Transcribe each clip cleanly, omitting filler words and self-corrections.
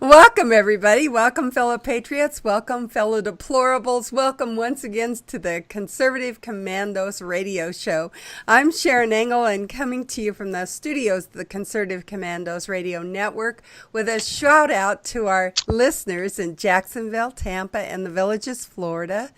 Welcome, everybody. Welcome, fellow patriots. Welcome, fellow deplorables. Welcome once again to the Conservative Commandos radio show. I'm Sharon Engel, and coming to you from the studios of the Conservative Commandos radio network with a shout out to our listeners in Jacksonville, Tampa, and the Villages, Florida,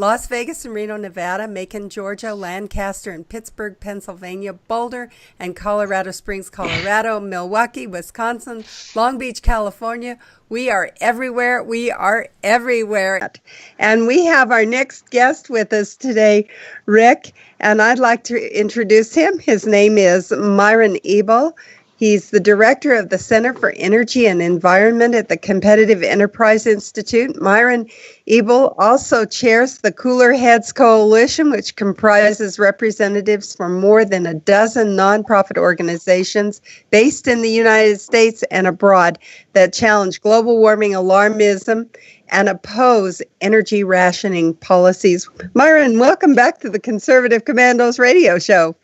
Las Vegas and Reno, Nevada, Macon, Georgia, Lancaster and Pittsburgh, Pennsylvania, Boulder and Colorado Springs, Colorado, Milwaukee, Wisconsin, Long Beach, California. We are everywhere. We are everywhere. And we have our next guest with us today, Rick, and I'd like to introduce him. His name is Myron Ebel. He's the director of the Center for Energy and Environment at the Competitive Enterprise Institute. Myron Ebel also chairs the Cooler Heads Coalition, which comprises representatives from more than a dozen nonprofit organizations based in the United States and abroad that challenge global warming alarmism and oppose energy rationing policies. Myron, welcome back to the Conservative Commandos radio show.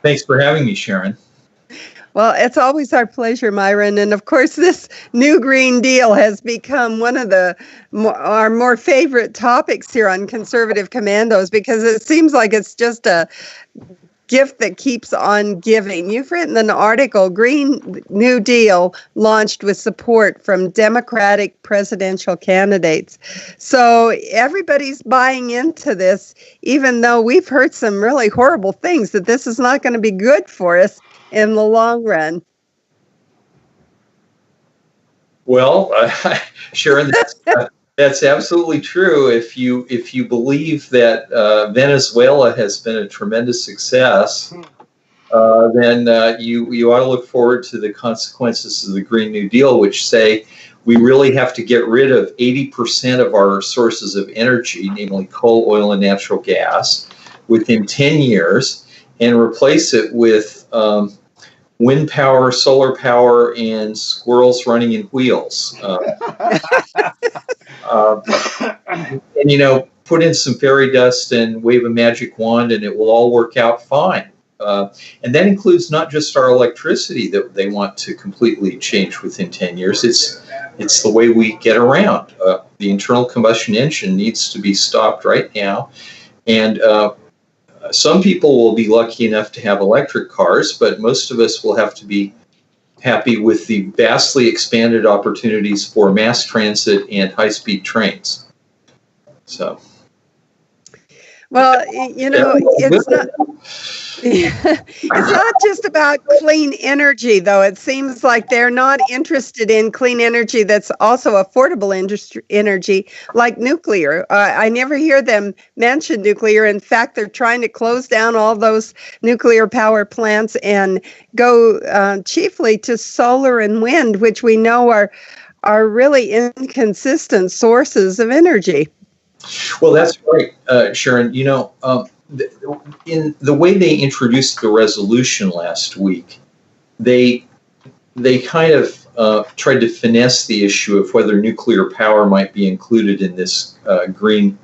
Thanks for having me, Sharon. Well, it's always our pleasure, Myron. And of course, this new Green Deal has become one of our more favorite topics here on Conservative Commandos because it seems like it's just a gift that keeps on giving. You've written an article, Green New Deal launched with support from Democratic presidential candidates. So everybody's buying into this, even though we've heard some really horrible things that this is not going to be good for us in the long run. Well, Sharon, that's absolutely true. If you believe that Venezuela has been a tremendous success, then you ought to look forward to the consequences of the Green New Deal, which say we really have to get rid of 80% of our sources of energy, namely coal, oil, and natural gas, within 10 years, and replace it with wind power, solar power, and squirrels running in wheels. And, put in some fairy dust and wave a magic wand, and it will all work out fine. And that includes not just our electricity that they want to completely change within 10 years. It's the way we get around. The internal combustion engine needs to be stopped right now. And some people will be lucky enough to have electric cars, but most of us will have to be happy with the vastly expanded opportunities for mass transit and high-speed trains. So, well, it's not just about clean energy, though. It seems like they're not interested in clean energy that's also affordable energy, like nuclear. I never hear them mention nuclear. In fact, they're trying to close down all those nuclear power plants and go chiefly to solar and wind, which we know are really inconsistent sources of energy. Well, that's right, Sharon. In the way they introduced the resolution last week, they kind of tried to finesse the issue of whether nuclear power might be included in this green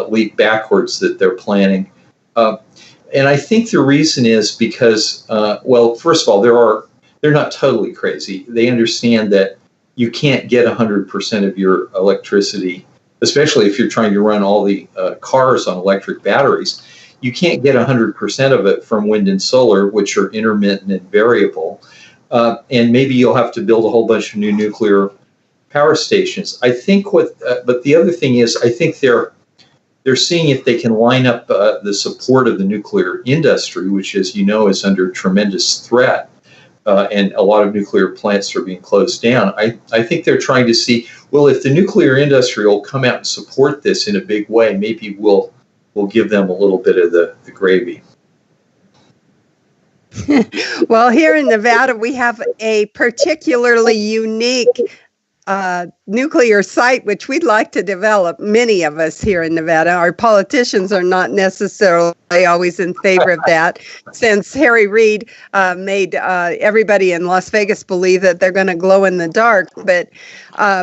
leap backwards that they're planning. And I think the reason is because, first of all, they're not totally crazy. They understand that you can't get 100% of your electricity, especially if you're trying to run all the cars on electric batteries. You can't get 100% of it from wind and solar, which are intermittent and variable. And maybe you'll have to build a whole bunch of new nuclear power stations. I think but the other thing is, I think they're seeing if they can line up the support of the nuclear industry, which, as you know, is under tremendous threat. And a lot of nuclear plants are being closed down. I think they're trying to see, well, if the nuclear industry will come out and support this in a big way, maybe we'll give them a little bit of the gravy. Well, here in Nevada, we have a particularly unique nuclear site, which we'd like to develop, many of us here in Nevada. Our politicians are not necessarily always in favor of that, since Harry Reid made everybody in Las Vegas believe that they're going to glow in the dark. But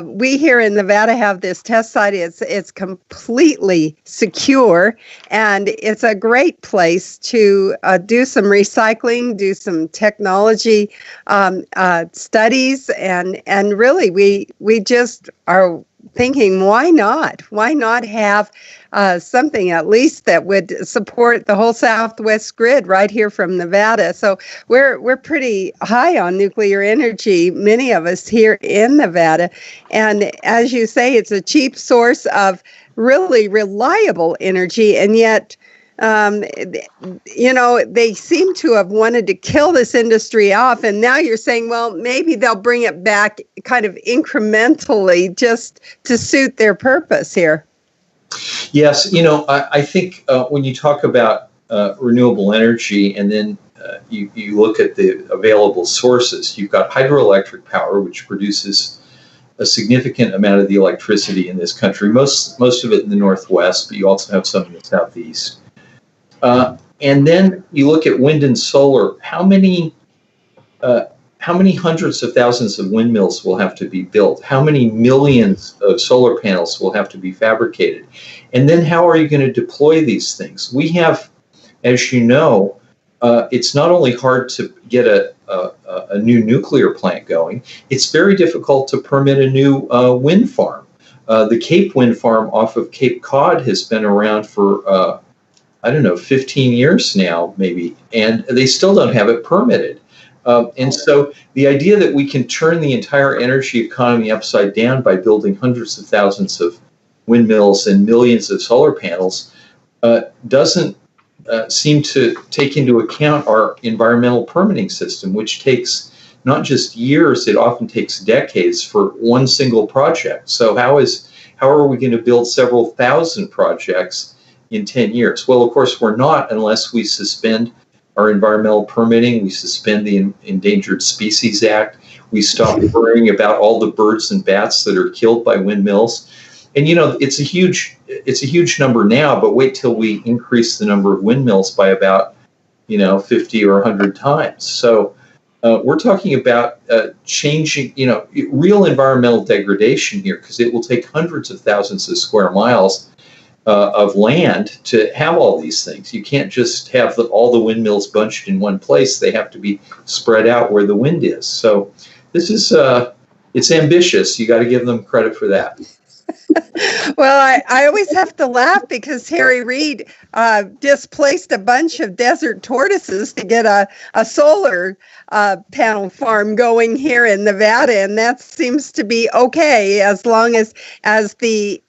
we here in Nevada have this test site. It's completely secure, and it's a great place to do some recycling, do some technology studies, and really we just are thinking, why not? Why not have something at least that would support the whole Southwest grid right here from Nevada? So we're pretty high on nuclear energy, many of us here in Nevada. And as you say, it's a cheap source of really reliable energy, and yet they seem to have wanted to kill this industry off. And now you're saying, well, maybe they'll bring it back kind of incrementally just to suit their purpose here. Yes, I think when you talk about renewable energy and then you look at the available sources, you've got hydroelectric power, which produces a significant amount of the electricity in this country, most of it in the Northwest, but you also have some in the Southeast. And then you look at wind and solar. How many hundreds of thousands of windmills will have to be built? How many millions of solar panels will have to be fabricated? And then how are you going to deploy these things? We have, as you know, it's not only hard to get a new nuclear plant going, it's very difficult to permit a new wind farm. The Cape Wind Farm off of Cape Cod has been around for 15 years now, maybe, and they still don't have it permitted. And so the idea that we can turn the entire energy economy upside down by building hundreds of thousands of windmills and millions of solar panels doesn't seem to take into account our environmental permitting system, which takes not just years, it often takes decades for one single project. So how are we going to build several thousand projects in 10 years? Well, of course, we're not unless we suspend our environmental permitting, we suspend the Endangered Species Act, we stop worrying about all the birds and bats that are killed by windmills. And it's a huge number now, but wait till we increase the number of windmills by about 50 or 100 times. So we're talking about changing, real environmental degradation here, because it will take hundreds of thousands of square miles of land to have all these things. You can't just have all the windmills bunched in one place. They have to be spread out where the wind is. So this is, it's ambitious. You got to give them credit for that. Well, I always have to laugh because Harry Reid displaced a bunch of desert tortoises to get a solar panel farm going here in Nevada, and that seems to be okay as long as the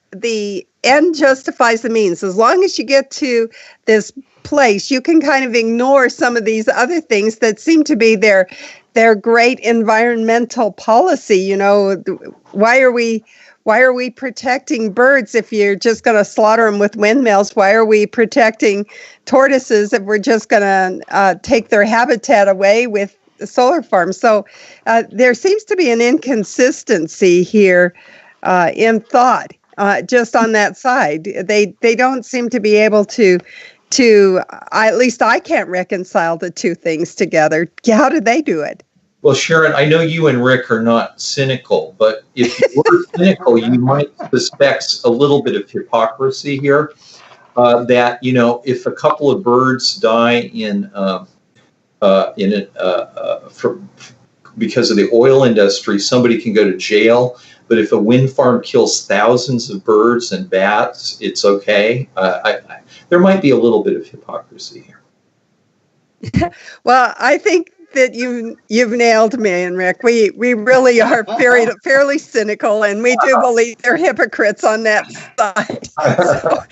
end justifies the means. As long as you get to this place, you can kind of ignore some of these other things that seem to be their great environmental policy. Why are we protecting birds if you're just going to slaughter them with windmills? Why are we protecting tortoises if we're just going to take their habitat away with solar farms? So there seems to be an inconsistency here in thought. Just on that side, they don't seem to be able to at least I can't reconcile the two things together. How do they do it? Well, Sharon, I know you and Rick are not cynical, but if you were cynical, you might suspect a little bit of hypocrisy here. That if a couple of birds die because of the oil industry, somebody can go to jail. But if a wind farm kills thousands of birds and bats, it's okay. There might be a little bit of hypocrisy here. Well, I think that you've nailed me and Rick. We really are fairly cynical, and we do believe they're hypocrites on that side. So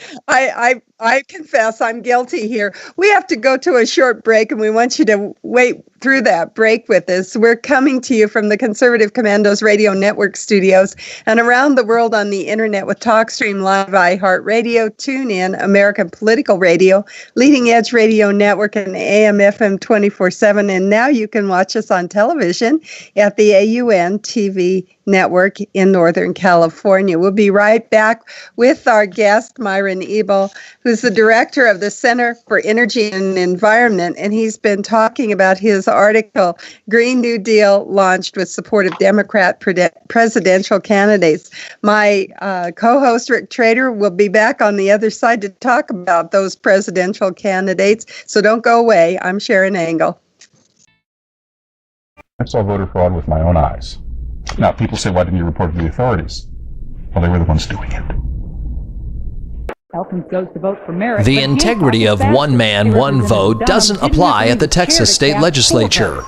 I confess I'm guilty here. We have to go to a short break, and we want you to wait through that break with us. We're coming to you from the Conservative Commandos Radio Network studios and around the world on the internet with TalkStream Live, iHeartRadio, TuneIn, American Political Radio, Leading Edge Radio Network, and AM/FM 24/7. And now you can watch us on television at the AUN TV network in Northern California. We'll be right back with our guest, Myron Ebel, who's the director of the Center for Energy and Environment, and he's been talking about his article, Green New Deal Launched with Support of Democrat Presidential Candidates. My co-host, Rick Trader, will be back on the other side to talk about those presidential candidates, so don't go away. I'm Sharon Engel. I saw voter fraud with my own eyes. Now, people say, why didn't you report it to the authorities? Well, they were the ones doing it. Elkins goes to vote for Merrick. The integrity of one man, one vote doesn't apply at the Texas state legislature.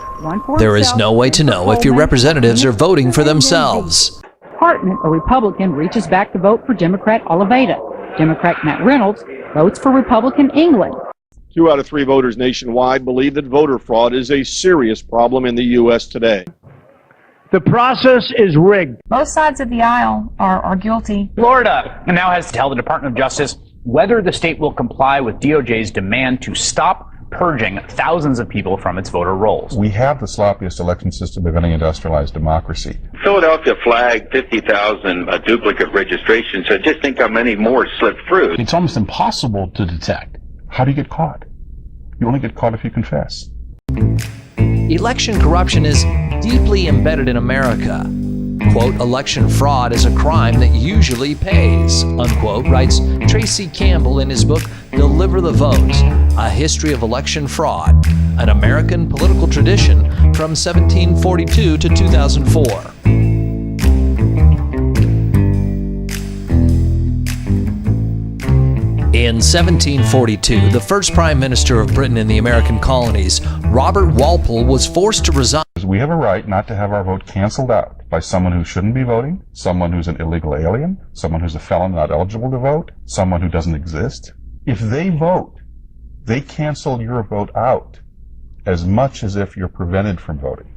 There is no way to know if your representatives are voting for themselves. Hartnett, a Republican, reaches back to vote for Democrat Oliveira. Democrat Matt Reynolds votes for Republican England. 2 out of 3 voters nationwide believe that voter fraud is a serious problem in the U.S. today. The process is rigged. Both sides of the aisle are guilty. Florida now has to tell the Department of Justice whether the state will comply with DOJ's demand to stop purging thousands of people from its voter rolls. We have the sloppiest election system of any industrialized democracy. Philadelphia flagged 50,000 duplicate registrations, so just think how many more slipped through. It's almost impossible to detect. How do you get caught? You only get caught if you confess. Election corruption is deeply embedded in America. Quote, election fraud is a crime that usually pays, unquote, writes Tracy Campbell in his book, Deliver the Vote, A History of Election Fraud, an American political tradition from 1742 to 2004. In 1742, the first Prime Minister of Britain in the American colonies, Robert Walpole, was forced to resign. We have a right not to have our vote canceled out by someone who shouldn't be voting, someone who's an illegal alien, someone who's a felon not eligible to vote, someone who doesn't exist. If they vote, they cancel your vote out as much as if you're prevented from voting.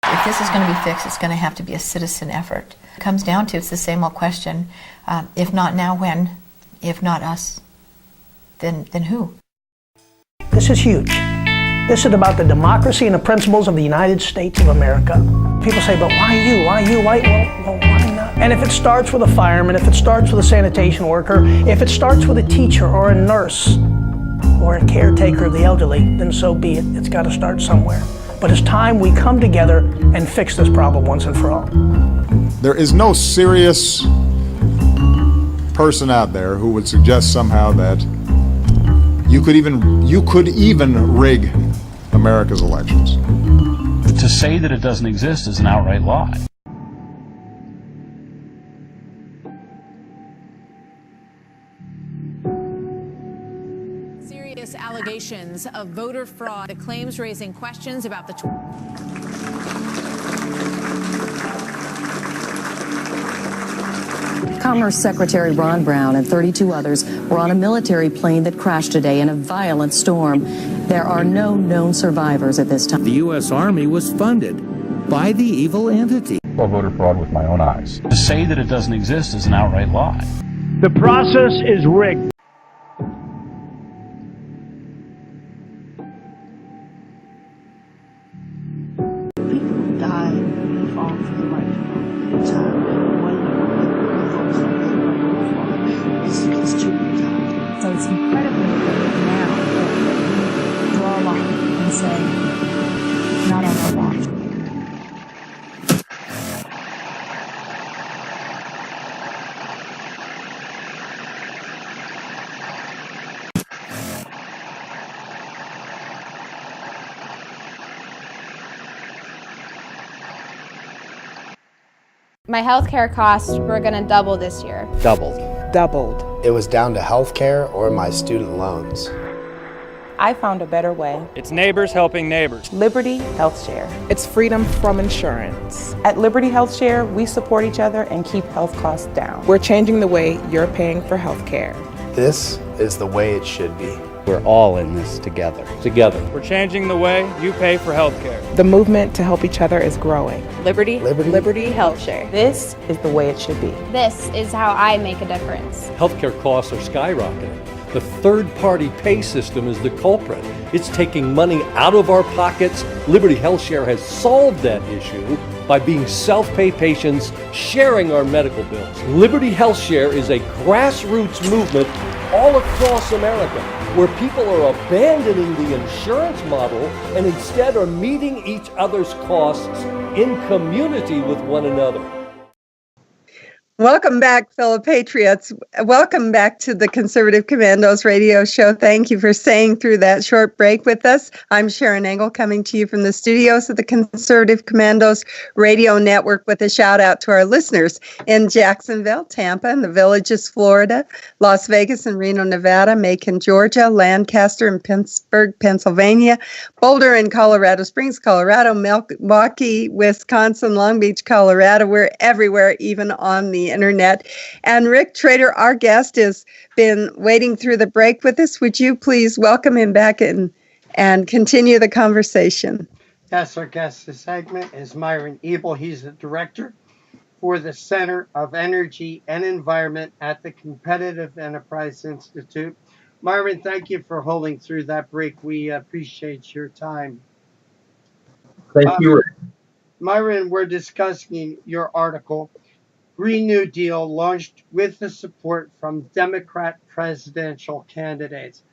If this is going to be fixed, it's going to have to be a citizen effort. It comes down to, it's the same old question, if not now, when? If not us, then who? This is huge. This is about the democracy and the principles of the United States of America. People say, but why you? Why you? Why not? And if it starts with a fireman, if it starts with a sanitation worker, if it starts with a teacher or a nurse or a caretaker of the elderly, then so be it. It's got to start somewhere. But it's time we come together and fix this problem once and for all. There is no serious person out there who would suggest somehow that you could even rig America's elections. To say that it doesn't exist is an outright lie. Serious allegations of voter fraud, the claims raising questions about the Commerce Secretary Ron Brown and 32 others were on a military plane that crashed today in a violent storm. There are no known survivors at this time. The U.S. Army was funded by the evil entity. I saw voter fraud with my own eyes. To say that it doesn't exist is an outright lie. The process is rigged. People die and fall for the right time. So it's incredibly important now that we draw a line and say, not on our watch. My healthcare costs were going to double this year. Doubled. It was down to healthcare or my student loans. I found a better way. It's neighbors helping neighbors. Liberty Health Share. It's freedom from insurance. At Liberty Health Share, we support each other and keep health costs down. We're changing the way you're paying for health care. This is the way it should be. We're all in this together. We're changing the way you pay for health care. The movement to help each other is growing. Liberty Health Share. This is the way it should be. This is how I make a difference. Healthcare costs are skyrocketing. The third-party pay system is the culprit. It's taking money out of our pockets. Liberty Health Share has solved that issue by being self-pay patients sharing our medical bills. Liberty Health Share is a grassroots movement all across America, where people are abandoning the insurance model and instead are meeting each other's costs in community with one another. Welcome back, fellow patriots. Welcome back to the Conservative Commandos radio show. Thank you for staying through that short break with us. I'm Sharon Engel, coming to you from the studios of the Conservative Commandos radio network, with a shout out to our listeners in Jacksonville, Tampa, and the Villages, Florida, Las Vegas and Reno, Nevada, Macon, Georgia, Lancaster and Pittsburgh, Pennsylvania, Boulder and Colorado Springs, Colorado, Milwaukee, Wisconsin, Long Beach, Colorado. We're everywhere, even on the internet. And Rick Trader, our guest, has been waiting through the break with us. Would you please welcome him back and continue the conversation? Yes, our guest this segment is Myron Ebel. He's the director for the Center of Energy and Environment at the Competitive Enterprise Institute. Myron, thank you for holding through that break. We appreciate your time. Thank you, Rick. Myron, we're discussing your article, Green New Deal launched with the support from Democrat presidential candidates.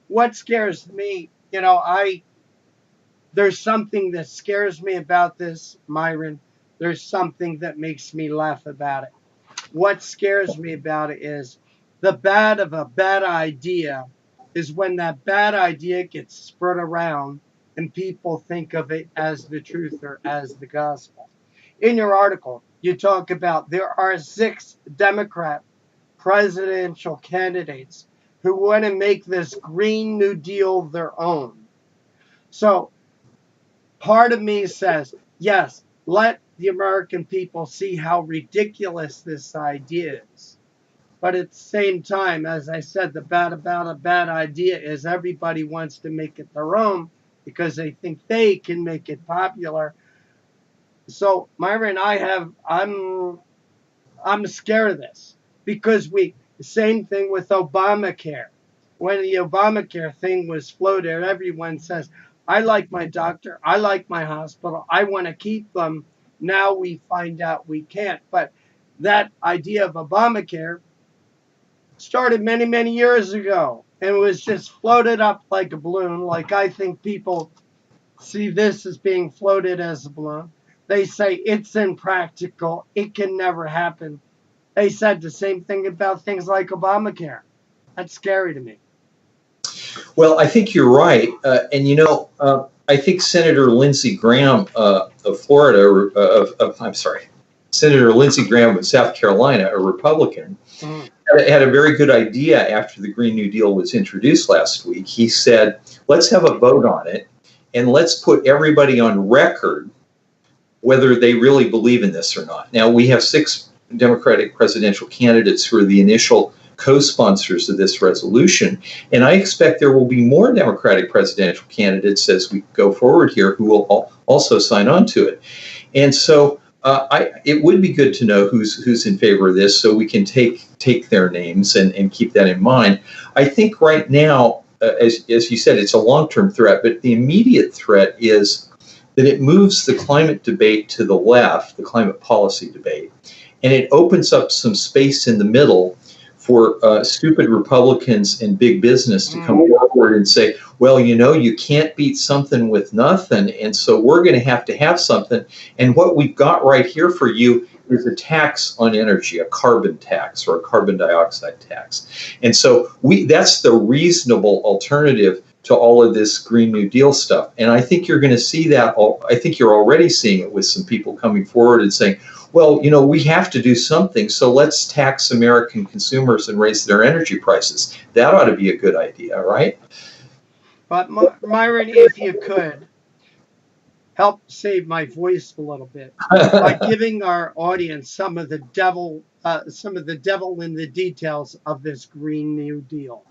What scares me, there's something that scares me about this, Myron. There's something that makes me laugh about it. What scares me about it is the bad of a bad idea is when that bad idea gets spread around and people think of it as the truth or as the gospel. In your article, you talk about there are 6 Democrat presidential candidates who want to make this Green New Deal their own. So part of me says, yes, let the American people see how ridiculous this idea is. But at the same time, as I said, the bad about a bad idea is everybody wants to make it their own because they think they can make it popular. So Myron, I'm scared of this because the same thing with Obamacare. When the Obamacare thing was floated, everyone says, I like my doctor, I like my hospital, I want to keep them. Now we find out we can't. But that idea of Obamacare started many, many years ago and was just floated up like a balloon. Like I think people see this as being floated as a balloon. They say it's impractical. It can never happen. They said the same thing about things like Obamacare. That's scary to me. Well, I think you're right. I think Senator Lindsey Graham of Florida, Senator Lindsey Graham of South Carolina, a Republican, had a very good idea after the Green New Deal was introduced last week. He said, let's have a vote on it and let's put everybody on record whether they really believe in this or not. Now, we have 6 Democratic presidential candidates who are the initial co-sponsors of this resolution, and I expect there will be more Democratic presidential candidates as we go forward here who will also sign on to it. And so it would be good to know who's in favor of this so we can take their names and keep that in mind. I think right now, as you said, it's a long-term threat, but the immediate threat is that it moves the climate debate to the left, the climate policy debate, and it opens up some space in the middle for stupid Republicans and big business to come forward and say, well, you can't beat something with nothing, and so we're going to have something. And what we've got right here for you is a tax on energy, a carbon tax or a carbon dioxide tax. And so that's the reasonable alternative to all of this Green New Deal stuff. And I think you're going to see that. I think you're already seeing it with some people coming forward and saying, well, we have to do something, so let's tax American consumers and raise their energy prices. That ought to be a good idea, right? But Myron, if you could help save my voice a little bit by giving our audience some of the devil in the details of this Green New Deal.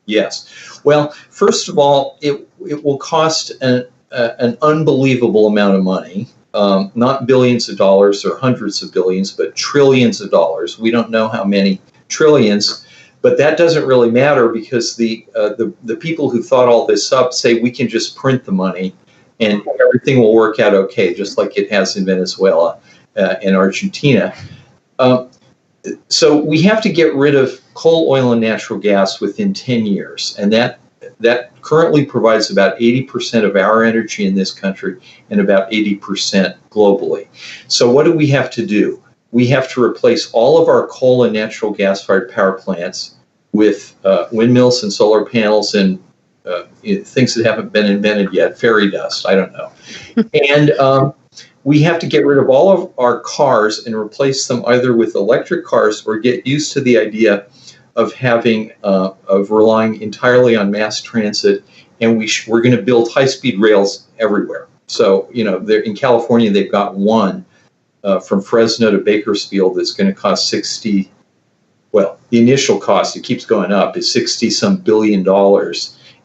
Yes. Well, first of all, it will cost an unbelievable amount of money. Not billions of dollars or hundreds of billions, but trillions of dollars. We don't know how many trillions, but that doesn't really matter because the people who thought all this up say we can just print the money and everything will work out okay, just like it has in Venezuela and Argentina. So we have to get rid of coal, oil, and natural gas within 10 years, and that currently provides about 80% of our energy in this country and about 80% globally. So what do we have to do? we have to replace all of our coal and natural gas-fired power plants with windmills and solar panels and things that haven't been invented yet, fairy dust, I don't know. And we have to get rid of all of our cars and replace them either with electric cars or get used to the idea of having, of relying entirely on mass transit. And we're going to build high-speed rails everywhere. So, you know, in California, they've got one from Fresno to Bakersfield that's going to cost the initial cost, it keeps going up, is $60-some billion.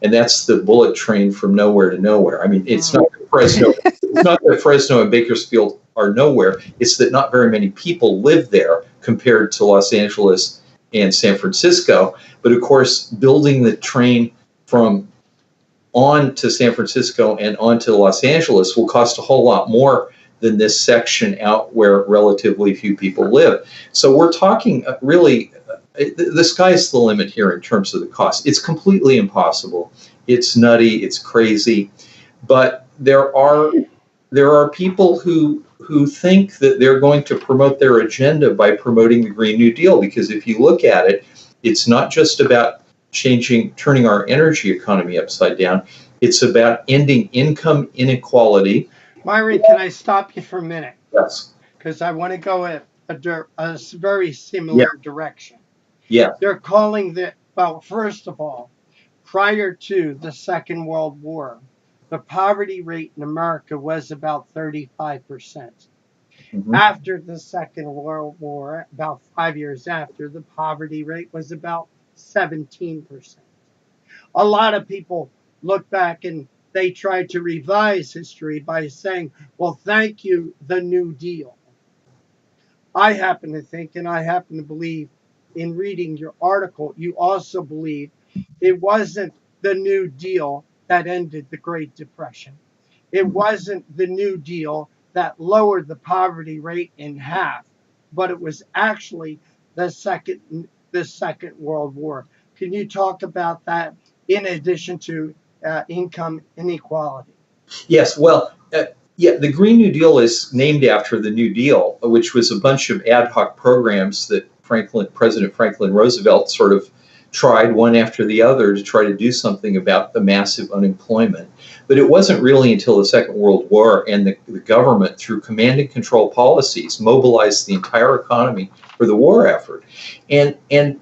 And that's the bullet train from nowhere to nowhere. I mean, it's not that Fresno and Bakersfield are nowhere. It's that not very many people live there compared to Los Angeles and San Francisco. But of course, building the train from on to San Francisco and on to Los Angeles will cost a whole lot more than this section out where relatively few people live. So we're talking really, the sky's the limit here in terms of the cost. It's completely impossible. It's nutty. It's crazy. But there are people who think that they're going to promote their agenda by promoting the Green New Deal, because if you look at it, it's not just about turning our energy economy upside down. It's about ending income inequality. Myron, can I stop you for a minute? Yes. Because I want to go a very similar direction. Yeah. They're calling first of all, prior to the Second World War, the poverty rate in America was about 35%. Mm-hmm. After the Second World War, about 5 years after, the poverty rate was about 17%. A lot of people look back and they tried to revise history by saying, well, thank you, the New Deal. I happen to think, and I happen to believe in reading your article, you also believe it wasn't the New Deal that ended the Great Depression. It wasn't the New Deal that lowered the poverty rate in half, but it was actually the Second World War. Can you talk about that in addition to income inequality? Yes, well, the Green New Deal is named after the New Deal, which was a bunch of ad hoc programs that President Franklin Roosevelt sort of tried one after the other to try to do something about the massive unemployment. But it wasn't really until the Second World War and the government, through command and control policies, mobilized the entire economy for the war effort. And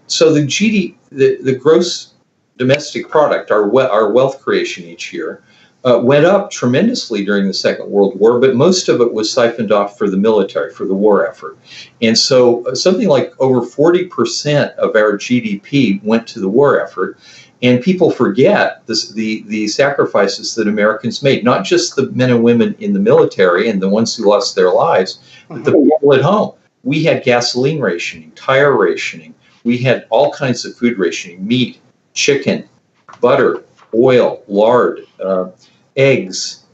so the gross domestic product, our wealth creation each year, went up tremendously during the Second World War, but most of it was siphoned off for the military, for the war effort. And so something like over 40% of our GDP went to the war effort. And people forget the sacrifices that Americans made, not just the men and women in the military and the ones who lost their lives, but the people at home. We had gasoline rationing, tire rationing. We had all kinds of food rationing, meat, chicken, butter, oil, lard, eggs,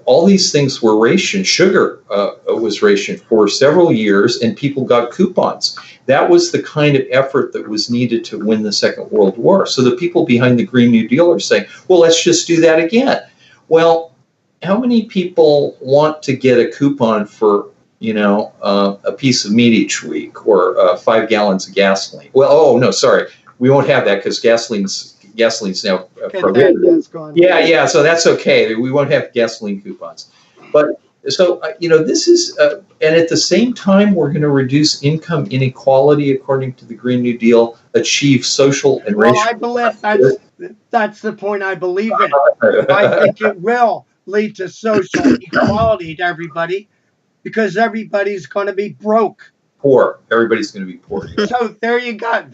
all these things were rationed. Sugar was rationed for several years, and people got coupons. That was the kind of effort that was needed to win the Second World War. So the people behind the Green New Deal are saying, well, let's just do that again. Well, how many people want to get a coupon for, a piece of meat each week or 5 gallons of gasoline? Well, oh, no, sorry. We won't have that because gasoline's now prohibited. Yeah, so that's okay. We won't have gasoline coupons. But so, this is, and at the same time, we're going to reduce income inequality according to the Green New Deal, achieve social and racial. Well, I believe that's the point I believe in. I think it will lead to social equality to everybody because everybody's going to be broke. Poor. Everybody's going to be poor. So there you got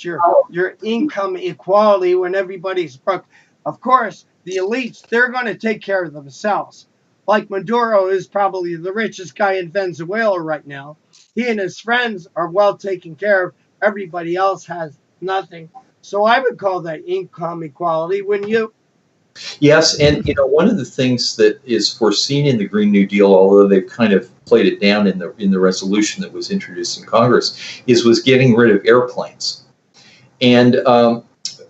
your income equality when everybody's broke. Of course, the elites, they're going to take care of themselves. Like Maduro is probably the richest guy in Venezuela right now. He and his friends are well taken care of. Everybody else has nothing. So I would call that income equality, wouldn't you? Yes, and one of the things that is foreseen in the Green New Deal, although they've kind of played it down in the resolution that was introduced in Congress, was getting rid of airplanes. And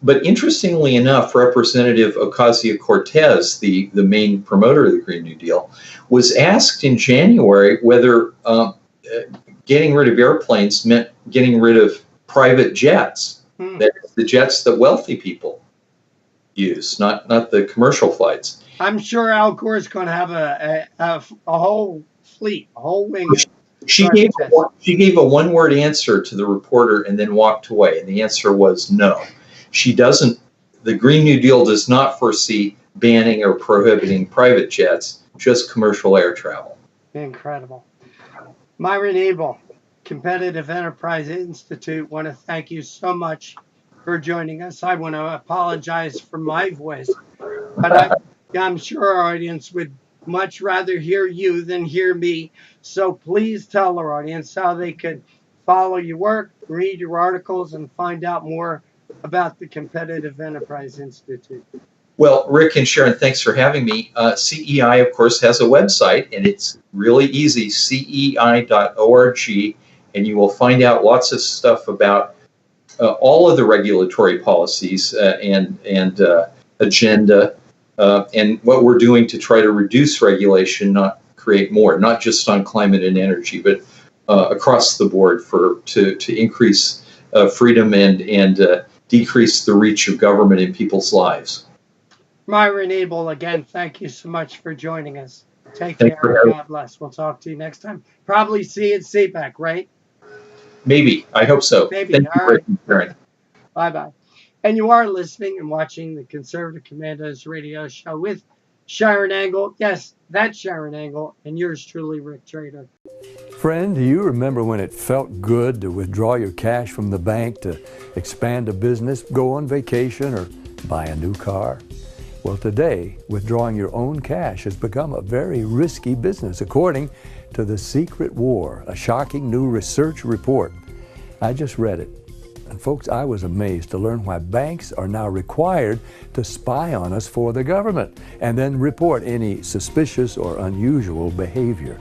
But interestingly enough, Representative Ocasio-Cortez, the main promoter of the Green New Deal, was asked in January whether getting rid of airplanes meant getting rid of private jets. That's the jets that wealthy people use, not the commercial flights. I'm sure Al Gore's going to have a whole fleet, a whole wing. She gave a one-word answer to the reporter and then walked away. And the answer was no. She doesn't. The Green New Deal does not foresee banning or prohibiting private jets, just commercial air travel. Incredible. Myron Abel, Competitive Enterprise Institute, want to thank you so much for joining us. I want to apologize for my voice, but I'm sure our audience would much rather hear you than hear me. So please tell our audience how they could follow your work, read your articles, and find out more about the Competitive Enterprise Institute. Well, Rick and Sharon, thanks for having me. CEI, of course, has a website, and it's really easy, cei.org, and you will find out lots of stuff about all of the regulatory policies and agenda, and what we're doing to try to reduce regulation, not create more, not just on climate and energy, but across the board to increase freedom and decrease the reach of government in people's lives. Myron Abel, again, thank you so much for joining us. Take care. God bless. We'll talk to you next time. Probably see you at CPAC, right? Maybe. I hope so. Maybe. Thank All you, right. Bye-bye. And you are listening and watching the Conservative Commandos radio show with Sharon Angle. Yes, that's Sharon Angle, and yours truly, Rick Trader. Friend, do you remember when it felt good to withdraw your cash from the bank to expand a business, go on vacation, or buy a new car? Well, today, withdrawing your own cash has become a very risky business, according to The Secret War, a shocking new research report. I just read it. And folks, I was amazed to learn why banks are now required to spy on us for the government and then report any suspicious or unusual behavior.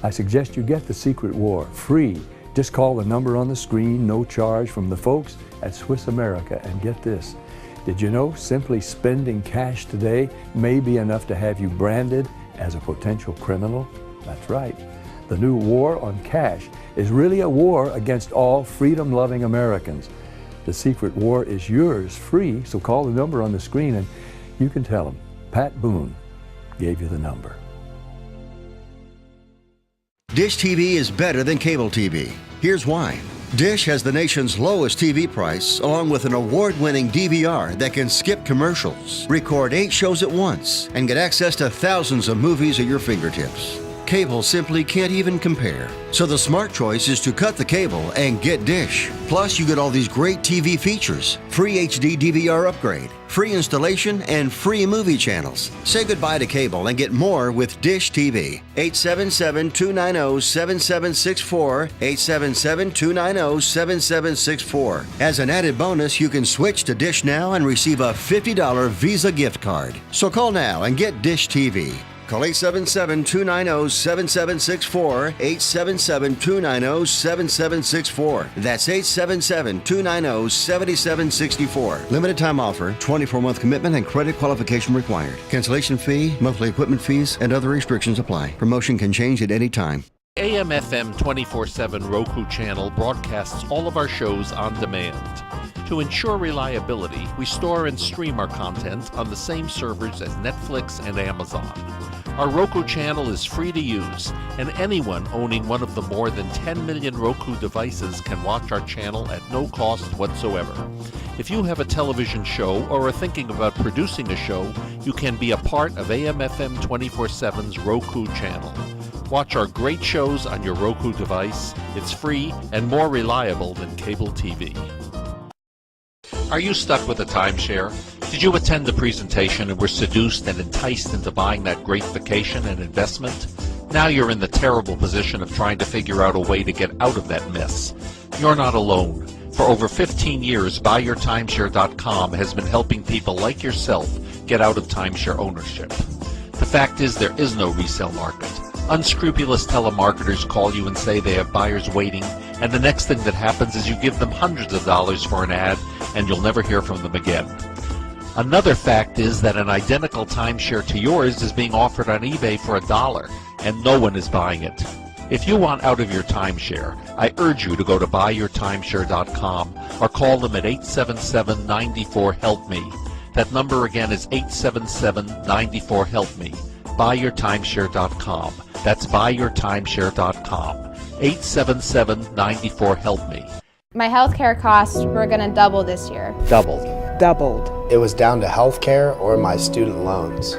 I suggest you get The Secret War free. Just call the number on the screen, no charge, from the folks at Swiss America, and get this. Did you know simply spending cash today may be enough to have you branded as a potential criminal? That's right. The new war on cash is really a war against all freedom-loving Americans. The Secret War is yours free, so call the number on the screen and you can tell them Pat Boone gave you the number. Dish TV is better than cable TV. Here's why. Dish has the nation's lowest TV price, along with an award-winning DVR that can skip commercials, record 8 shows at once, and get access to thousands of movies at your fingertips. Cable simply can't even compare. So the smart choice is to cut the cable and get Dish. Plus, you get all these great TV features, free HD DVR upgrade, free installation, and free movie channels. Say goodbye to cable and get more with Dish TV. 877-290-7764, 877-290-7764. As an added bonus, you can switch to Dish now and receive a $50 Visa gift card. So call now and get Dish TV. Call 877-290-7764, 877-290-7764. That's 877-290-7764. Limited time offer, 24-month commitment and credit qualification required. Cancellation fee, monthly equipment fees, and other restrictions apply. Promotion can change at any time. AM/FM 24/7 Roku channel broadcasts all of our shows on demand. To ensure reliability, we store and stream our content on the same servers as Netflix and Amazon. Our Roku channel is free to use, and anyone owning one of the more than 10 million Roku devices can watch our channel at no cost whatsoever. If you have a television show or are thinking about producing a show, you can be a part of AM/FM 24/7's Roku channel. Watch our great shows on your Roku device. It's free and more reliable than cable TV. Are you stuck with a timeshare? Did you attend the presentation and were seduced and enticed into buying that great vacation and investment? Now you're in the terrible position of trying to figure out a way to get out of that mess. You're not alone. For over 15 years, BuyYourTimeshare.com has been helping people like yourself get out of timeshare ownership. The fact is, there is no resale market. Unscrupulous telemarketers call you and say they have buyers waiting, and the next thing that happens is you give them hundreds of dollars for an ad, and you'll never hear from them again. Another fact is that an identical timeshare to yours is being offered on eBay for $1, and no one is buying it. If you want out of your timeshare, I urge you to go to buyyourtimeshare.com or call them at 877-94-HELP-ME. That number again is 877-94-HELP-ME. Buyyourtimeshare.com. That's buyyourtimeshare.com. 877-94-HELP-ME. My healthcare costs were going to double this year. Doubled. Doubled. It was down to healthcare or my student loans.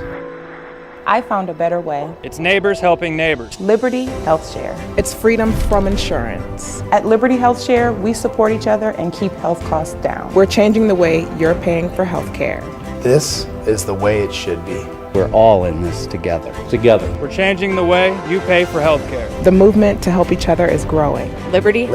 I found a better way. It's neighbors helping neighbors. Liberty Health Share. It's freedom from insurance. At Liberty Health Share, we support each other and keep health costs down. We're changing the way you're paying for healthcare. This is the way it should be. We're all in this together. We're changing the way you pay for healthcare. The movement to help each other is growing. Liberty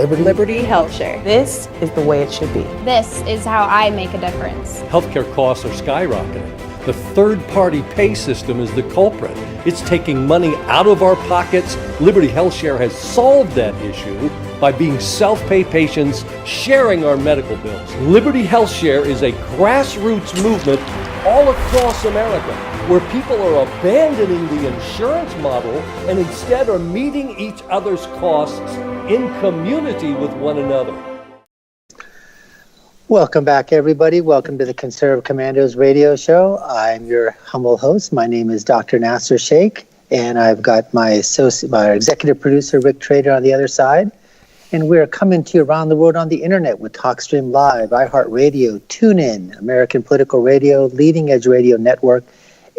Health Share. This is the way it should be. This is how I make a difference. Healthcare costs are skyrocketing. The third-party pay system is the culprit. It's taking money out of our pockets. Liberty Health Share has solved that issue by being self-pay patients sharing our medical bills. Liberty Health Share is a grassroots movement all across America where people are abandoning the insurance model and instead are meeting each other's costs in community with one another. Welcome back, everybody. Welcome to the Conservative Commandos radio show. I'm your humble host. My name is Dr. Nasser Sheikh, and I've got my executive producer, Rick Trader, on the other side. And we're coming to you around the world on the internet with TalkStream Live, iHeartRadio, TuneIn, American Political Radio, Leading Edge Radio Network,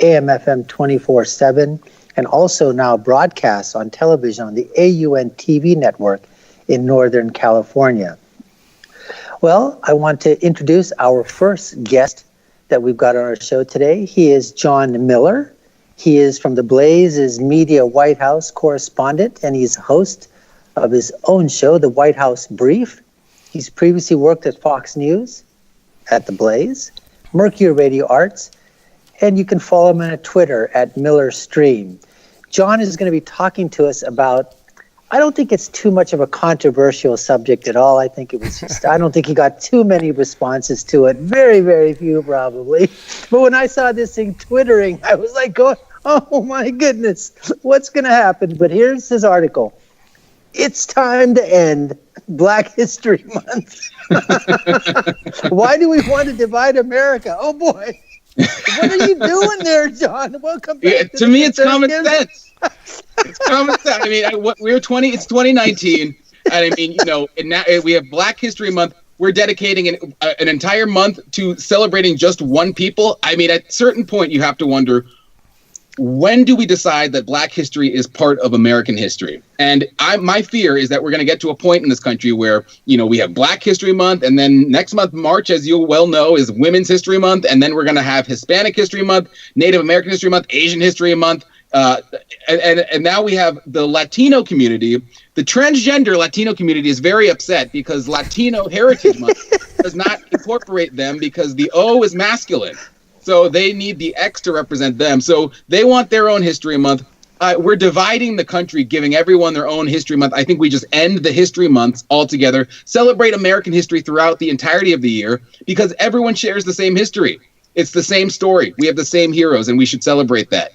AM/FM 24/7, and also now broadcasts on television on the AUN TV network in Northern California. Well, I want to introduce our first guest that we've got on our show today. He is John Miller. He is from the Blaze's Media White House correspondent, and he's host of his own show, The White House Brief. He's previously worked at Fox News, at The Blaze, Mercury Radio Arts, and you can follow him on Twitter at Miller Stream. John is going to be talking to us about, I don't think it's too much of a controversial subject at all. I think it was just, I don't think he got too many responses to it. Very, very few probably. But when I saw this thing twittering, I was like, oh my goodness, what's going to happen? But here's his article. It's time to end Black History Month. Why do we want to divide America? Oh boy. What are you doing there, John? Welcome back. To me, it's common sense. It's common sense. I mean, it's 2019, and I mean, and now we have Black History Month. We're dedicating an entire month to celebrating just one people. I mean, at a certain point, you have to wonder, when do we decide that Black history is part of American history? And my fear is that we're going to get to a point in this country where, we have Black History Month, and then next month, March, as you well know, is Women's History Month, and then we're going to have Hispanic History Month, Native American History Month, Asian History Month, and now we have the Latino community. The transgender Latino community is very upset because Latino Heritage Month does not incorporate them because the O is masculine. So they need the X to represent them. So they want their own History Month. We're dividing the country, giving everyone their own History Month. I think we just end the History Months altogether, celebrate American history throughout the entirety of the year, because everyone shares the same history. It's the same story. We have the same heroes, and we should celebrate that.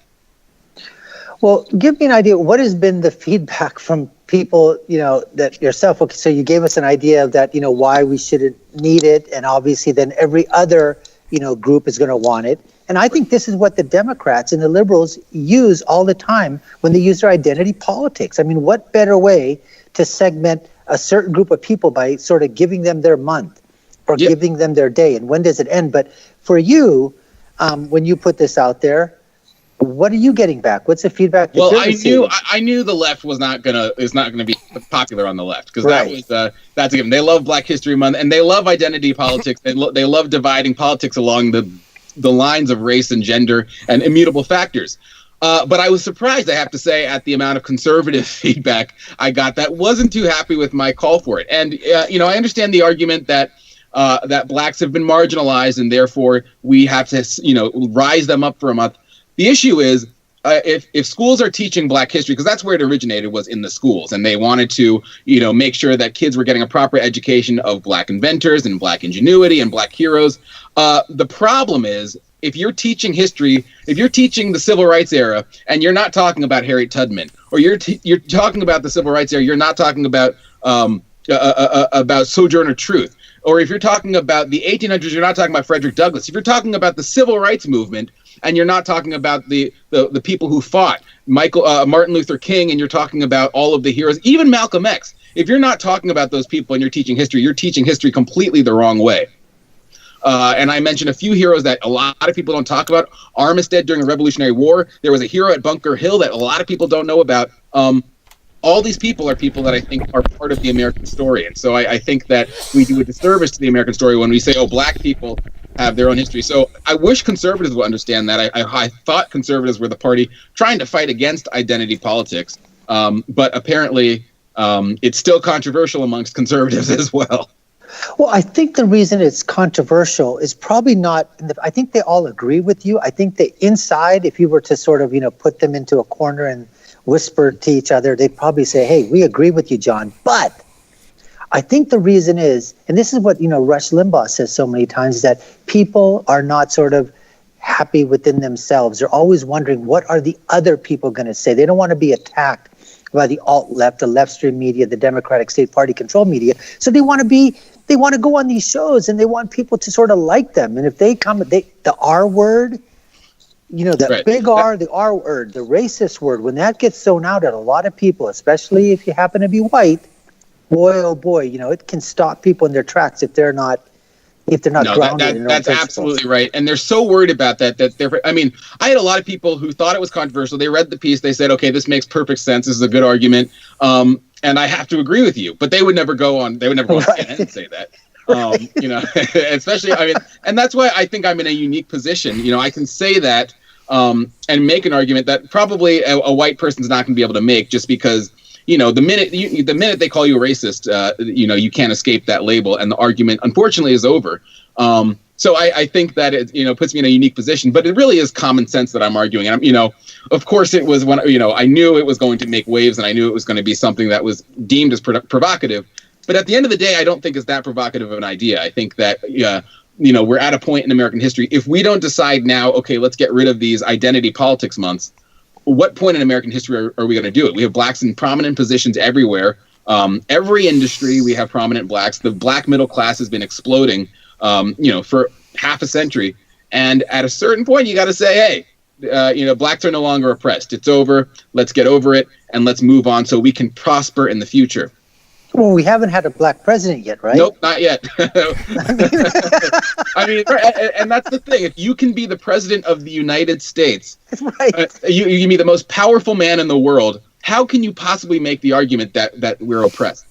Well, give me an idea. What has been the feedback from people, that yourself? Okay, so you gave us an idea of that, why we shouldn't need it. And obviously then every other group is going to want it. And I think this is what the Democrats and the liberals use all the time when they use their identity politics. I mean, what better way to segment a certain group of people by sort of giving them their month or giving them their day? And when does it end? But for you, when you put this out there, what are you getting back? What's the feedback? Well, I knew the left is not gonna be popular on the left, because that's a given. They love Black History Month, and they love identity politics. They love dividing politics along the lines of race and gender and immutable factors. But I was surprised, I have to say, at the amount of conservative feedback I got that wasn't too happy with my call for it. And I understand the argument that blacks have been marginalized, and therefore we have to rise them up for a month. The issue is, if schools are teaching Black history, because that's where it originated, was in the schools, and they wanted to, make sure that kids were getting a proper education of Black inventors and Black ingenuity and Black heroes. The problem is, if you're teaching history, if you're teaching the Civil Rights era, and you're not talking about Harriet Tubman, or you're talking about the Civil Rights era, you're not talking about Sojourner Truth, or if you're talking about the 1800s, you're not talking about Frederick Douglass. If you're talking about the Civil Rights movement, and you're not talking about the people who fought, Martin Luther King, and you're talking about all of the heroes, even Malcolm X. If you're not talking about those people and you're teaching history completely the wrong way. And I mentioned a few heroes that a lot of people don't talk about. Armistead during the Revolutionary War. There was a hero at Bunker Hill that a lot of people don't know about. All these people are people that I think are part of the American story. And so I think that we do a disservice to the American story when we say, oh, Black people have their own history. So I wish conservatives would understand that. I thought conservatives were the party trying to fight against identity politics. But apparently it's still controversial amongst conservatives as well. Well, I think the reason it's controversial is probably not, I think they all agree with you. I think that inside, if you were to sort of, put them into a corner and whisper to each other, they'd probably say, hey, we agree with you, John. But I think the reason is, and this is what, Rush Limbaugh says so many times, is that people are not sort of happy within themselves. They're always wondering, what are the other people going to say? They don't want to be attacked by the alt-left, the left-stream media, the Democratic State Party control media. So they want to go on these shows and they want people to sort of like them. And if they come, the R word, the right. big R, the R word, the racist word, when that gets thrown out at a lot of people, especially if you happen to be white, boy, oh boy, it can stop people in their tracks if they're not grounded in their own that's principles. absolutely right. And they're so worried about that I had a lot of people who thought it was controversial. They read the piece. They said, okay, this makes perfect sense. This is a good argument. And I have to agree with you, but they would never go on CNN and say that. Especially, and that's why I think I'm in a unique position. I can say that and make an argument that probably a white person's not going to be able to make, just because, the minute they call you a racist, you can't escape that label, and the argument, unfortunately, is over. So I think that it, puts me in a unique position, but it really is common sense that I'm arguing. And of course it was when, I knew it was going to make waves, and I knew it was going to be something that was deemed as provocative. But at the end of the day, I don't think it's that provocative of an idea. I think that, we're at a point in American history. If we don't decide now, okay, let's get rid of these identity politics months, what point in American history are we going to do it? We have Blacks in prominent positions everywhere. Every industry, we have prominent Blacks. The Black middle class has been exploding, for half a century. And at a certain point, you got to say, hey, Blacks are no longer oppressed. It's over. Let's get over it, and let's move on so we can prosper in the future. Well, we haven't had a Black president yet, right? Nope, not yet. And that's the thing. If you can be the president of the United States, right. You can be the most powerful man in the world. How can you possibly make the argument that we're oppressed?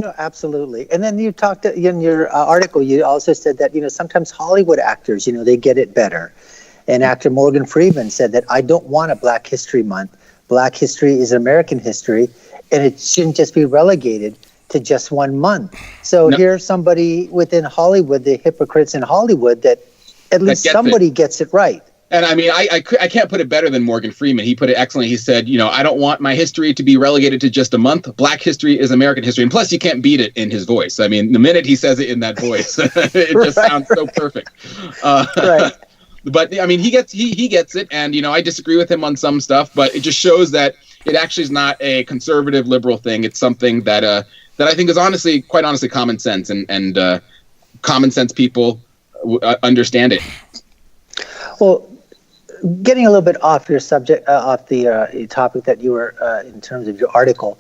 No, absolutely. And then you talked in your article, you also said that, sometimes Hollywood actors, they get it better. And actor Morgan Freeman said that I don't want a Black History Month. Black history is American history, and it shouldn't just be relegated to just 1 month. So here's somebody within Hollywood, the hypocrites in Hollywood, that at least somebody gets it right. And I can't put it better than Morgan Freeman. He put it excellently. He said, I don't want my history to be relegated to just a month. Black history is American history. And plus, you can't beat it in his voice. The minute he says it in that voice, it just sounds so perfect. Right. But he gets it. And, I disagree with him on some stuff, but it just shows that it actually is not a conservative liberal thing. It's something that I think is quite honestly, common sense, and common sense people understand it. Well, getting a little bit off your subject, off the topic that you were in terms of your article,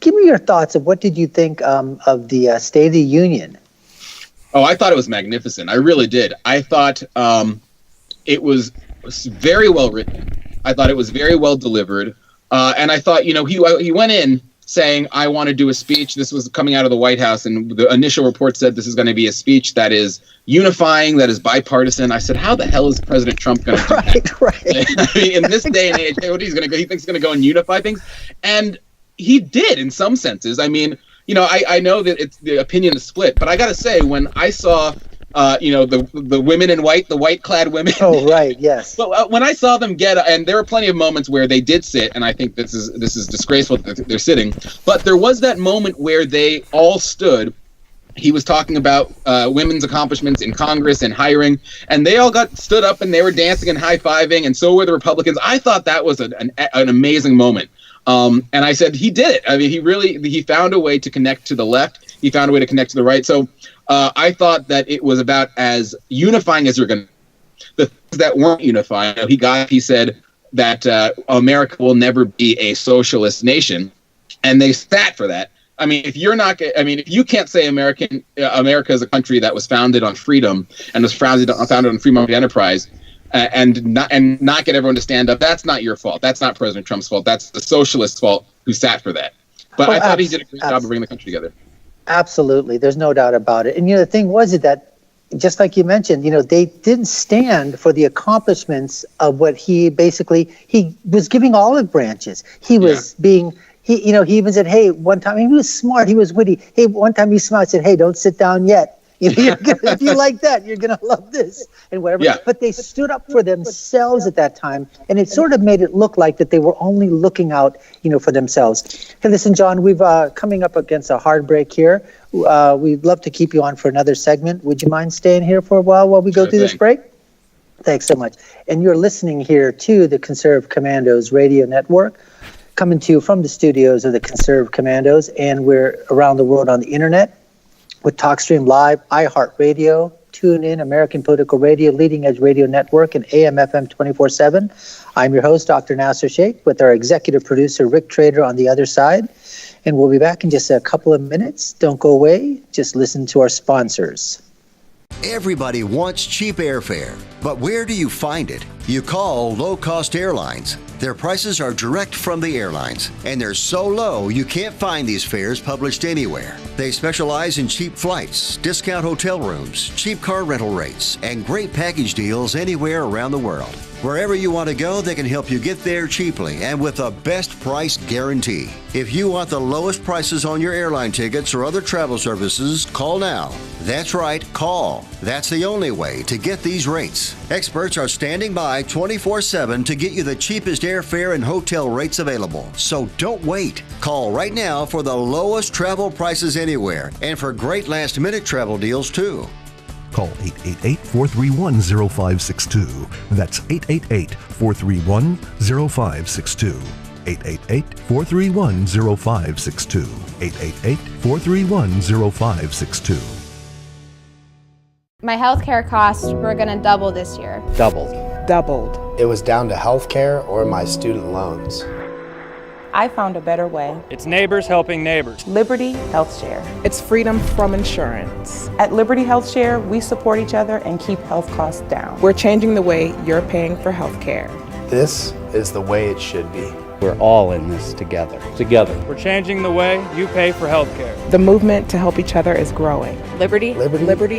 give me your thoughts of what did you think of the State of the Union? Oh, I thought it was magnificent. I really did. I thought it was very well written. I thought it was very well delivered. And I thought, he went in saying, I want to do a speech. This was coming out of the White House, and the initial report said this is going to be a speech that is unifying, that is bipartisan. I said, how the hell is President Trump going to do that? Right. In this day and age, what he's going to go? He thinks he's going to go and unify things, and he did in some senses. I know that the opinion is split, but I got to say, when I saw the women in white, the white-clad women. Oh, right, yes. But when I saw them and there were plenty of moments where they did sit, and I think this is disgraceful that they're sitting. But there was that moment where they all stood. He was talking about women's accomplishments in Congress and hiring, and they all stood up and they were dancing and high-fiving, and so were the Republicans. I thought that was an amazing moment. And I said, he did it. I mean, he found a way to connect to the left. He found a way to connect to the right. So I thought that it was about as unifying as you're going to. The things that weren't unifying, he said that America will never be a socialist nation, and they sat for that. I mean, if you can't say America is a country that was founded on freedom and was founded on free market enterprise, and not get everyone to stand up, that's not your fault. That's not President Trump's fault. That's the socialists' fault who sat for that. But I thought he did a great job of bringing the country together. Absolutely, there's no doubt about it. And the thing was that, just like you mentioned, they didn't stand for the accomplishments of what he was giving olive branches. He was being. He even said, hey, one time, he was smart, he was witty. Hey, one time he's smart, said, hey, don't sit down yet. If you like that, you're going to love this and whatever. Yeah. But they stood up for themselves at that time, and it sort of made it look like that they were only looking out, for themselves. Hey, listen, John, we've coming up against a hard break here. We'd love to keep you on for another segment. Would you mind staying here for a while we go through this break? Thanks so much. And you're listening here to the Conservative Commandos Radio Network, coming to you from the studios of the Conservative Commandos, and we're around the world on the internet with TalkStream Live, iHeartRadio, TuneIn, American Political Radio, Leading Edge Radio Network, and AM/FM 24/7. I'm your host, Dr. Nasser Sheikh, with our executive producer, Rick Trader, on the other side. And we'll be back in just a couple of minutes. Don't go away. Just listen to our sponsors. Everybody wants cheap airfare, but where do you find it? You call Low Cost Airlines. Their prices are direct from the airlines, and they're so low you can't find these fares published anywhere. They specialize in cheap flights, discount hotel rooms, cheap car rental rates, and great package deals anywhere around the world. Wherever you want to go, they can help you get there cheaply and with a best price guarantee. If you want the lowest prices on your airline tickets or other travel services, call now. That's right, call. That's the only way to get these rates. Experts are standing by 24/7 to get you the cheapest airfare and hotel rates available. So don't wait. Call right now for the lowest travel prices anywhere and for great last-minute travel deals too. Call 888-431-0562. That's 888-431-0562. 888-431-0562. 888-431-0562. My healthcare costs were going to double this year. Doubled. Doubled. It was down to healthcare or my student loans. I found a better way. It's neighbors helping neighbors. Liberty Health Share. It's freedom from insurance. At Liberty Health Share, we support each other and keep health costs down. We're changing the way you're paying for health care. This is the way it should be. We're all in this together. We're changing the way you pay for health care. The movement to help each other is growing. Liberty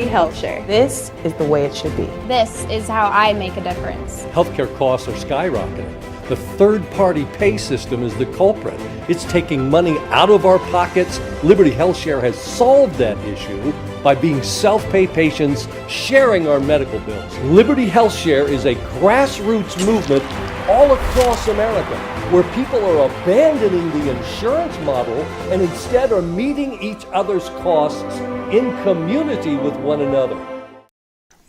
Health Share. This is the way it should be. This is how I make a difference. Healthcare costs are skyrocketing. The third-party pay system is the culprit. It's taking money out of our pockets. Liberty Health Share has solved that issue by being self-pay patients sharing our medical bills. Liberty Health Share is a grassroots movement all across America where people are abandoning the insurance model and instead are meeting each other's costs in community with one another.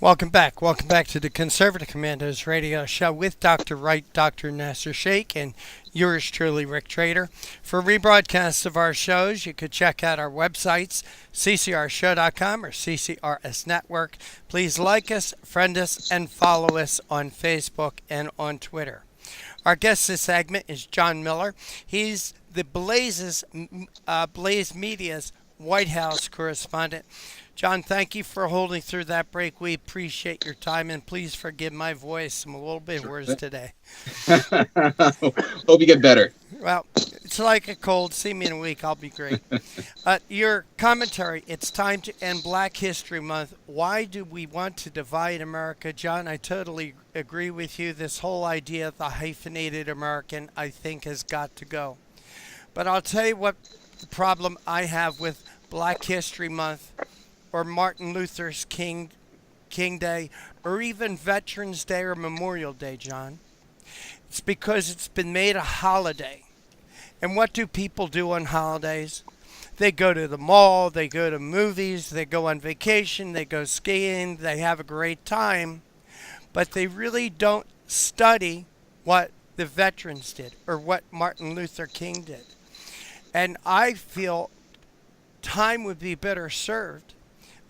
Welcome back. Welcome back to the Conservative Commandos Radio Show with Dr. Wright, Dr. Nasser Sheikh, and yours truly, Rick Trader. For rebroadcasts of our shows, you could check out our websites, ccrshow.com or CCRS Network. Please like us, friend us, and follow us on Facebook and on Twitter. Our guest this segment is John Miller. He's the Blaze Media's White House correspondent. John, thank you for holding through that break. We appreciate your time, and please forgive my voice. I'm a little bit worse today. Hope you get better. Well, it's like a cold. See me in a week. I'll be great. Your commentary, it's time to end Black History Month. Why do we want to divide America? John, I totally agree with you. This whole idea of the hyphenated American, I think, has got to go. But I'll tell you what the problem I have with Black History Month or Martin Luther King King Day, or even Veterans Day or Memorial Day, John? It's because it's been made a holiday. And what do people do on holidays? They go to the mall, they go to movies, they go on vacation, they go skiing, they have a great time, but they really don't study what the veterans did or what Martin Luther King did. And I feel time would be better served,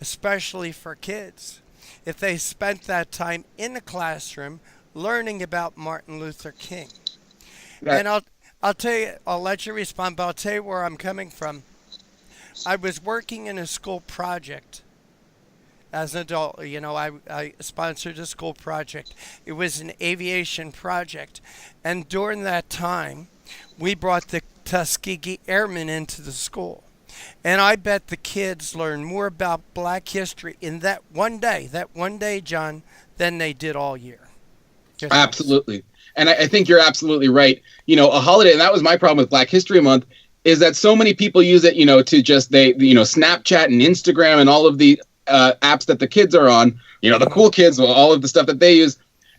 especially for kids, if they spent that time in the classroom learning about Martin Luther King. And I'll tell you, I'll let you respond, but I'll tell you where I'm coming from. I was working in a school project as an adult. You know, I sponsored a school project. It was an aviation project. And during that time, we brought the Tuskegee Airmen into the school. And I bet the kids learned more about Black history in that one day, John, than they did all year. Absolutely. And I think you're absolutely right. You know, a holiday, and that was my problem with Black History Month, is that so many people use it, you know, to just, Snapchat and Instagram and all of the apps that the kids are on, you know, the cool kids, all of the stuff that they use,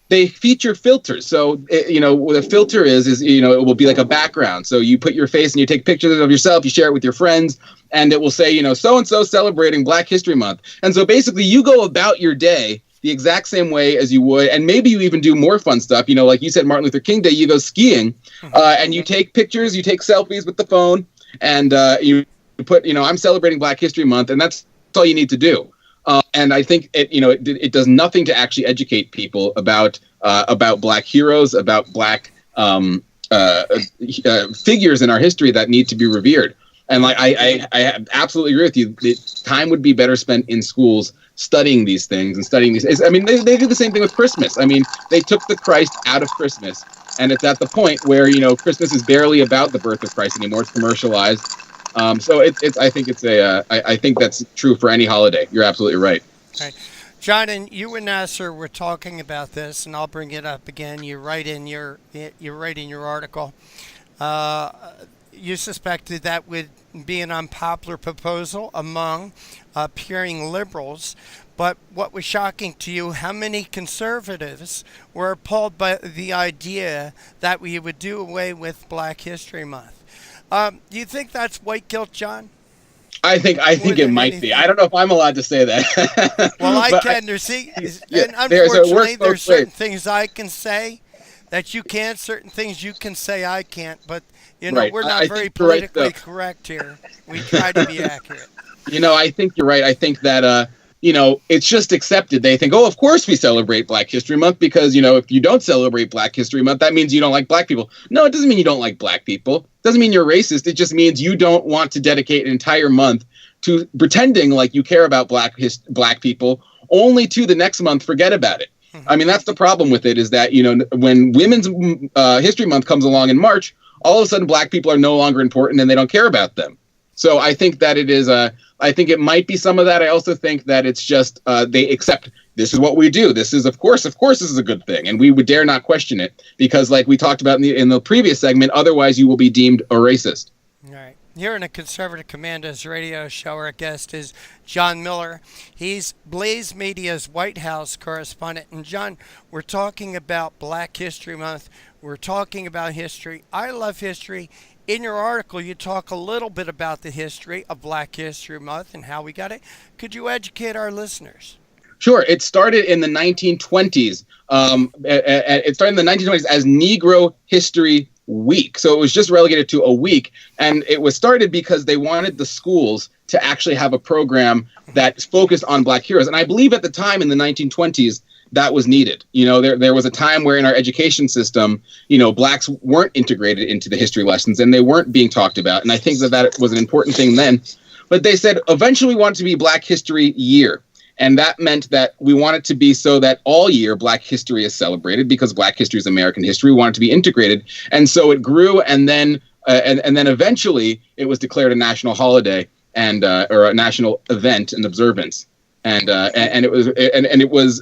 they feature filters. So, what a filter is, it will be like a background. So you put your face and you take pictures of yourself, you share it with your friends, and it will say, so-and-so celebrating Black History Month. And so basically you go about your day the exact same way as you would, and maybe you even do more fun stuff. Like you said, Martin Luther King Day, you go skiing, and you take pictures, you take selfies with the phone, and you put, I'm celebrating Black History Month, and that's all you need to do. And I think it does nothing to actually educate people about Black heroes, about Black figures in our history that need to be revered. And like I absolutely agree with you. Time would be better spent in schools studying these things and studying these. I mean, they do the same thing with Christmas. I mean, they took the Christ out of Christmas, and it's at the point where Christmas is barely about the birth of Christ anymore. It's commercialized. So I think that's true for any holiday. You're absolutely right. Okay. John, and you and Nasser were talking about this, and I'll bring it up again. You write in your article. You suspected that would be an unpopular proposal among appearing liberals, but what was shocking to you, how many conservatives were appalled by the idea that we would do away with Black History Month? Do you think that's white guilt, John? I think it might be. I don't know if I'm allowed to say that. Well, I can. And unfortunately, there's certain things I can say that you can't. Certain things you can say I can't. But right. We're not very politically correct here. We try to be accurate. I think you're right. I think that it's just accepted. They think, oh, of course we celebrate Black History Month because if you don't celebrate Black History Month, that means you don't like Black people. No, it doesn't mean you don't like Black people. It doesn't mean you're racist. It just means you don't want to dedicate an entire month to pretending like you care about Black people, only to the next month forget about it. Mm-hmm. I mean, that's the problem with it, is that when Women's History Month comes along in March, all of a sudden Black people are no longer important and they don't care about them. So I think that it is I think it might be some of that. I also think that it's just they accept this is what we do. This is of course this is a good thing, and we would dare not question it because, like we talked about in the previous segment, otherwise you will be deemed a racist. All right. Here in a Conservative Commandos radio show, our guest is John Miller. He's Blaze Media's White House correspondent. And John, we're talking about Black History Month. We're talking about history. I love history. In your article, you talk a little bit about the history of Black History Month and how we got it. Could you educate our listeners? Sure. It started in the 1920s. It started in the 1920s as Negro History Week. So it was just relegated to a week. And it was started because they wanted the schools to actually have a program that focused on Black heroes. And I believe at the time in the 1920s, that was needed. There was a time where in our education system, Blacks weren't integrated into the history lessons and they weren't being talked about. And I think that was an important thing then. But they said eventually we want it to be Black History Year. And that meant that we want it to be so that all year Black history is celebrated because Black history is American history. We want it to be integrated. And so it grew, and then eventually it was declared a national holiday or a national event and observance. And it was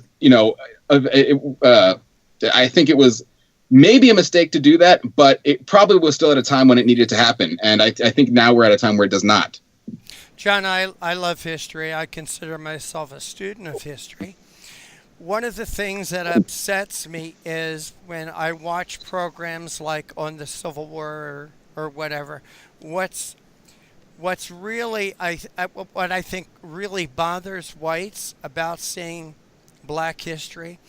I think it was maybe a mistake to do that, but it probably was still at a time when it needed to happen. And I think now we're at a time where it does not. John, I love history. I consider myself a student of history. one of the things that upsets me is when I watch programs like on the Civil War or whatever. What's really what I think really bothers whites about seeing Black history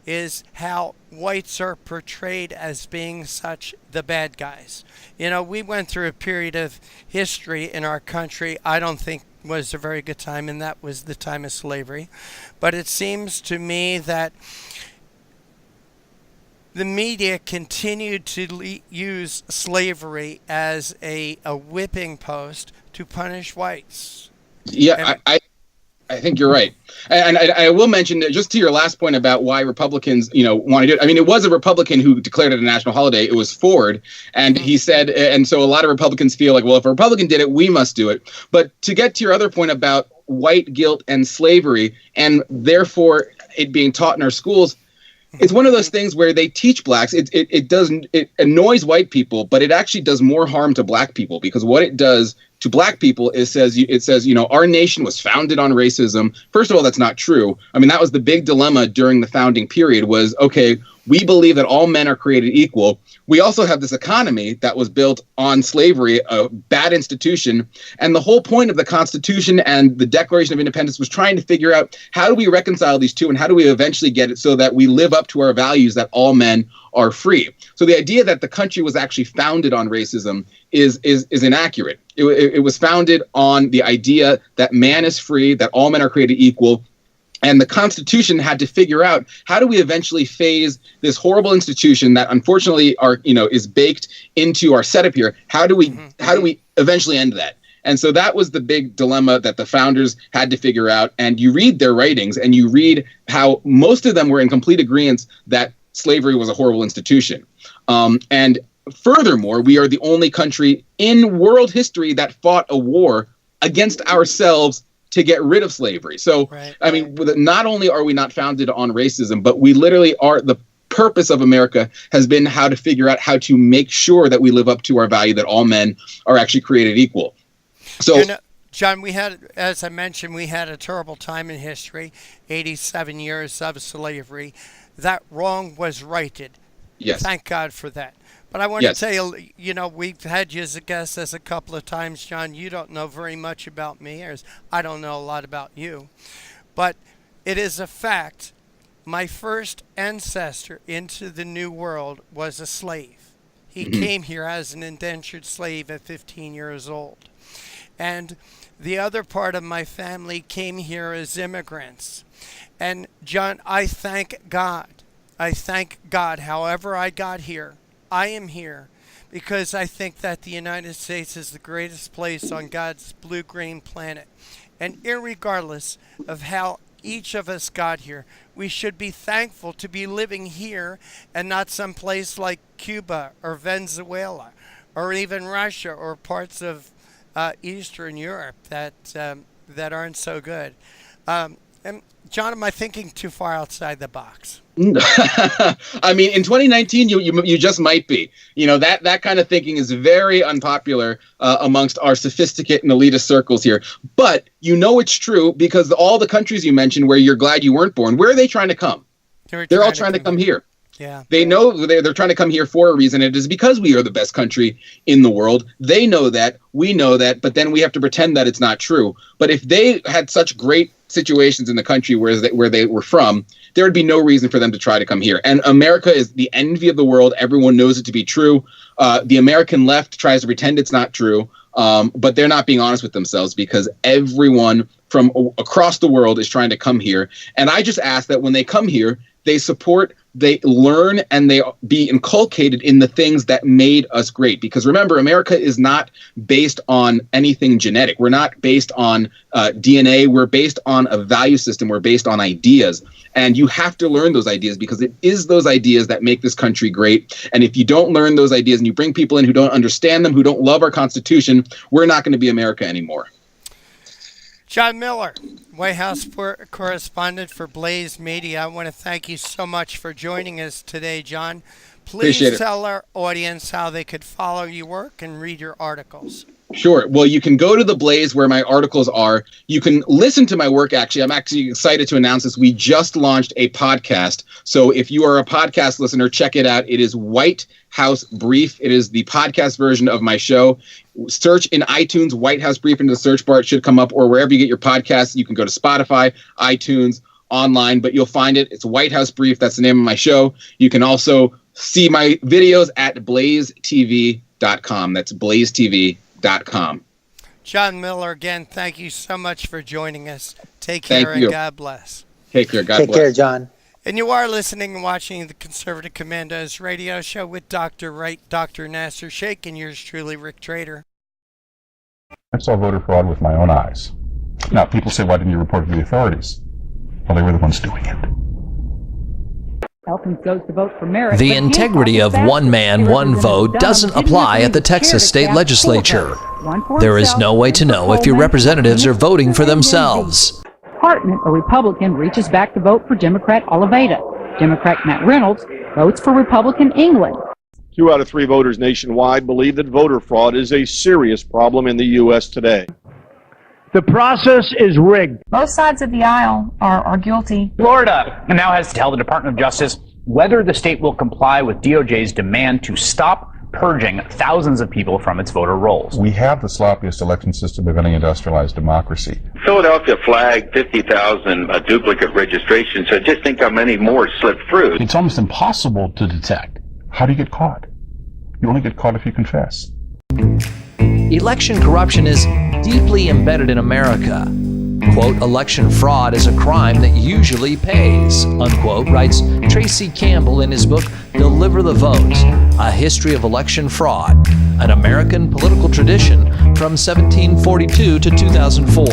is how whites are portrayed as being such the bad guys. You know, we went through a period of history in our country I don't think was a very good time, and that was the time of slavery. But it seems to me that the media continued to use slavery as a whipping post to punish whites. Yeah, I think you're right. And I will mention that just to your last point about why Republicans, want to do it. I mean, it was a Republican who declared it a national holiday. It was Ford. And he said, and so a lot of Republicans feel like, well, if a Republican did it, we must do it. But to get to your other point about white guilt and slavery, and therefore it being taught in our schools, it's one of those things where they teach blacks. It annoys white people, but it actually does more harm to black people, because what it does to black people is it says, our nation was founded on racism. First of all, that's not true. I mean, that was the big dilemma during the founding period was, okay, we believe that all men are created equal. We also have this economy that was built on slavery, a bad institution. And the whole point of the Constitution and the Declaration of Independence was trying to figure out how do we reconcile these two and how do we eventually get it so that we live up to our values that all men are free. So the idea that the country was actually founded on racism is inaccurate. It was founded on the idea that man is free, that all men are created equal. And the Constitution had to figure out how do we eventually phase this horrible institution that unfortunately is baked into our setup here. How do we eventually end that? And so that was the big dilemma that the founders had to figure out. And you read their writings and you read how most of them were in complete agreement that slavery was a horrible institution. And furthermore, we are the only country in world history that fought a war against ourselves to get rid of slavery. So, right. I mean, not only are we not founded on racism, but we literally are, the purpose of America has been how to figure out how to make sure that we live up to our value that all men are actually created equal. So, John, as I mentioned, we had a terrible time in history, 87 years of slavery. That wrong was righted. Yes. Thank God for that. But I want to tell you, we've had you as a guest a couple of times, John. You don't know very much about me, or I don't know a lot about you. But it is a fact. My first ancestor into the New World was a slave. He came here as an indentured slave at 15 years old. And the other part of my family came here as immigrants. And, John, I thank God. I thank God however I got here. I am here because I think that the United States is the greatest place on God's blue-green planet. And irregardless of how each of us got here, we should be thankful to be living here and not someplace like Cuba or Venezuela or even Russia or parts of Eastern Europe that aren't so good. And John, am I thinking too far outside the box? I mean, in 2019, you just might be. That kind of thinking is very unpopular amongst our sophisticated and elitist circles here. But it's true because all the countries you mentioned where you're glad you weren't born, where are they trying to come? They're all trying to come here. Yeah. They know they're trying to come here for a reason. It is because we are the best country in the world. They know that. We know that. But then we have to pretend that it's not true. But if they had such great situations in the country where they were from, there would be no reason for them to try to come here. And America is the envy of the world. Everyone knows it to be true. The American left tries to pretend it's not true, but they're not being honest with themselves because everyone from across the world is trying to come here. And I just ask that when they come here, they support, they learn, and they be inculcated in the things that made us great. Because remember, America is not based on anything genetic. We're not based on DNA. We're based on a value system. We're based on ideas. And you have to learn those ideas because it is those ideas that make this country great. And if you don't learn those ideas and you bring people in who don't understand them, who don't love our Constitution, we're not going to be America anymore. John Miller, White House correspondent for Blaze Media. I want to thank you so much for joining us today, John. Please tell our audience how they could follow your work and read your articles. Sure. Well, you can go to the Blaze where my articles are. You can listen to my work. Actually, I'm actually excited to announce this. We just launched a podcast. So if you are a podcast listener, check it out. It is White House Brief. It is the podcast version of my show. Search in iTunes, White House Brief into the search bar. It should come up, or wherever you get your podcasts. You can go to Spotify, iTunes, online, but you'll find it. It's White House Brief. That's the name of my show. You can also see my videos at blazetv.com. That's blazetv.com. John Miller, again, thank you so much for joining us. Take care Thank you. and God bless. Take care. God Take bless. care, John. And you are listening and watching the Conservative Commandos radio show with Dr. Wright, Dr. Nasser Sheikh, and yours truly, Rick Trader. I saw voter fraud with my own eyes. Now, people say, why didn't you report it to the authorities? Well, they were the ones doing it. The integrity of one man, one vote doesn't apply at the Texas state legislature. There is no way to know if your representatives are voting for themselves. Department, a Republican reaches back to vote for Democrat Oliveira. Democrat Matt Reynolds votes for Republican England. 2 out of 3 voters nationwide believe that voter fraud is a serious problem in the U.S. today. The process is rigged. Both sides of the aisle are guilty. Florida now has to tell the Department of Justice whether the state will comply with DOJ's demand to stop purging thousands of people from its voter rolls. We have the sloppiest election system of any industrialized democracy. Philadelphia flagged 50,000 duplicate registrations, so just think how many more slipped through. It's almost impossible to detect. How do you get caught? You only get caught if you confess. Election corruption is deeply embedded in America. Quote, election fraud is a crime that usually pays, unquote, writes Tracy Campbell in his book, Deliver the Vote, A History of Election Fraud, an American political tradition from 1742 to 2004.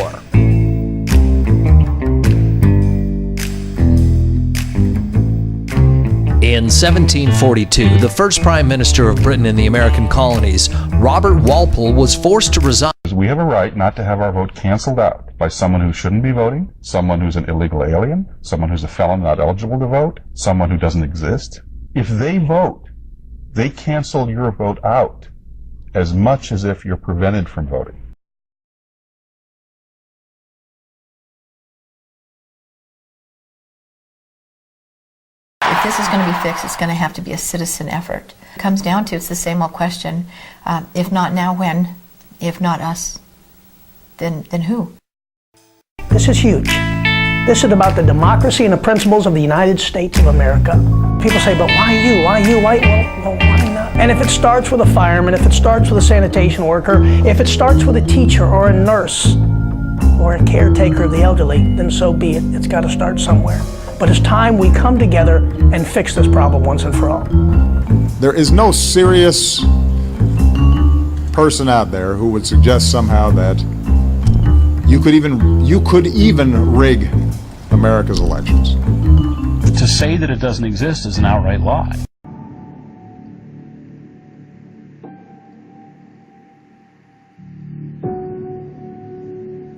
In 1742, the first Prime Minister of Britain in the American colonies, Robert Walpole, was forced to resign. We have a right not to have our vote canceled out by someone who shouldn't be voting, someone who's an illegal alien, someone who's a felon not eligible to vote, someone who doesn't exist. If they vote, they cancel your vote out as much as if you're prevented from voting. If this is going to be fixed, it's going to have to be a citizen effort. It comes down to, it's the same old question, if not now, when? If not us, then who? This is huge. This is about the democracy and the principles of the United States of America. People say, but why you? Why you? Why not? And if it starts with a fireman, if it starts with a sanitation worker, if it starts with a teacher or a nurse or a caretaker of the elderly, then so be it. It's got to start somewhere. But it's time we come together and fix this problem once and for all. There is no serious person out there who would suggest somehow that you could even rig America's elections. To say that it doesn't exist is an outright lie.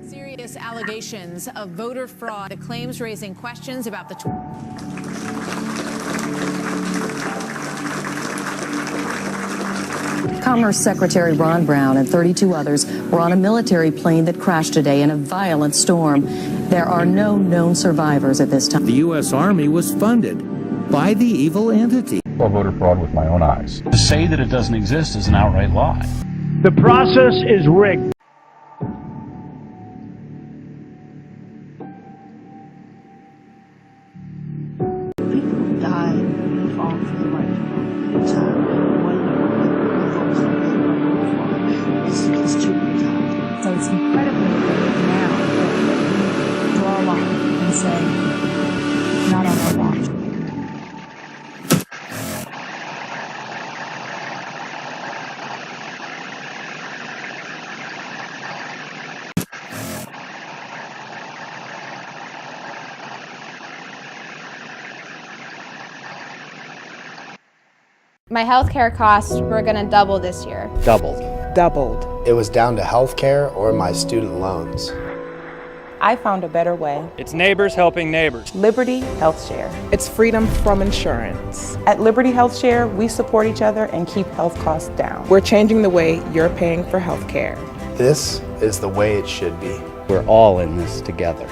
Serious allegations of voter fraud, the claims raising questions about the Commerce Secretary Ron Brown and 32 others were on a military plane that crashed today in a violent storm. There are no known survivors at this time. The U.S. Army was funded by the evil entity. I saw voter fraud with my own eyes. To say that it doesn't exist is an outright lie. The process is rigged. People die and fall for the right it's too brutal. So it's incredibly important now that we draw a line and say, not on our watch. My healthcare costs were going to double this year. Doubled. It was down to health care or my student loans. I found a better way. It's neighbors helping neighbors. Liberty Health Share. It's freedom from insurance. At Liberty Health Share, we support each other and keep health costs down. We're changing the way you're paying for health care. This is the way it should be. We're all in this together.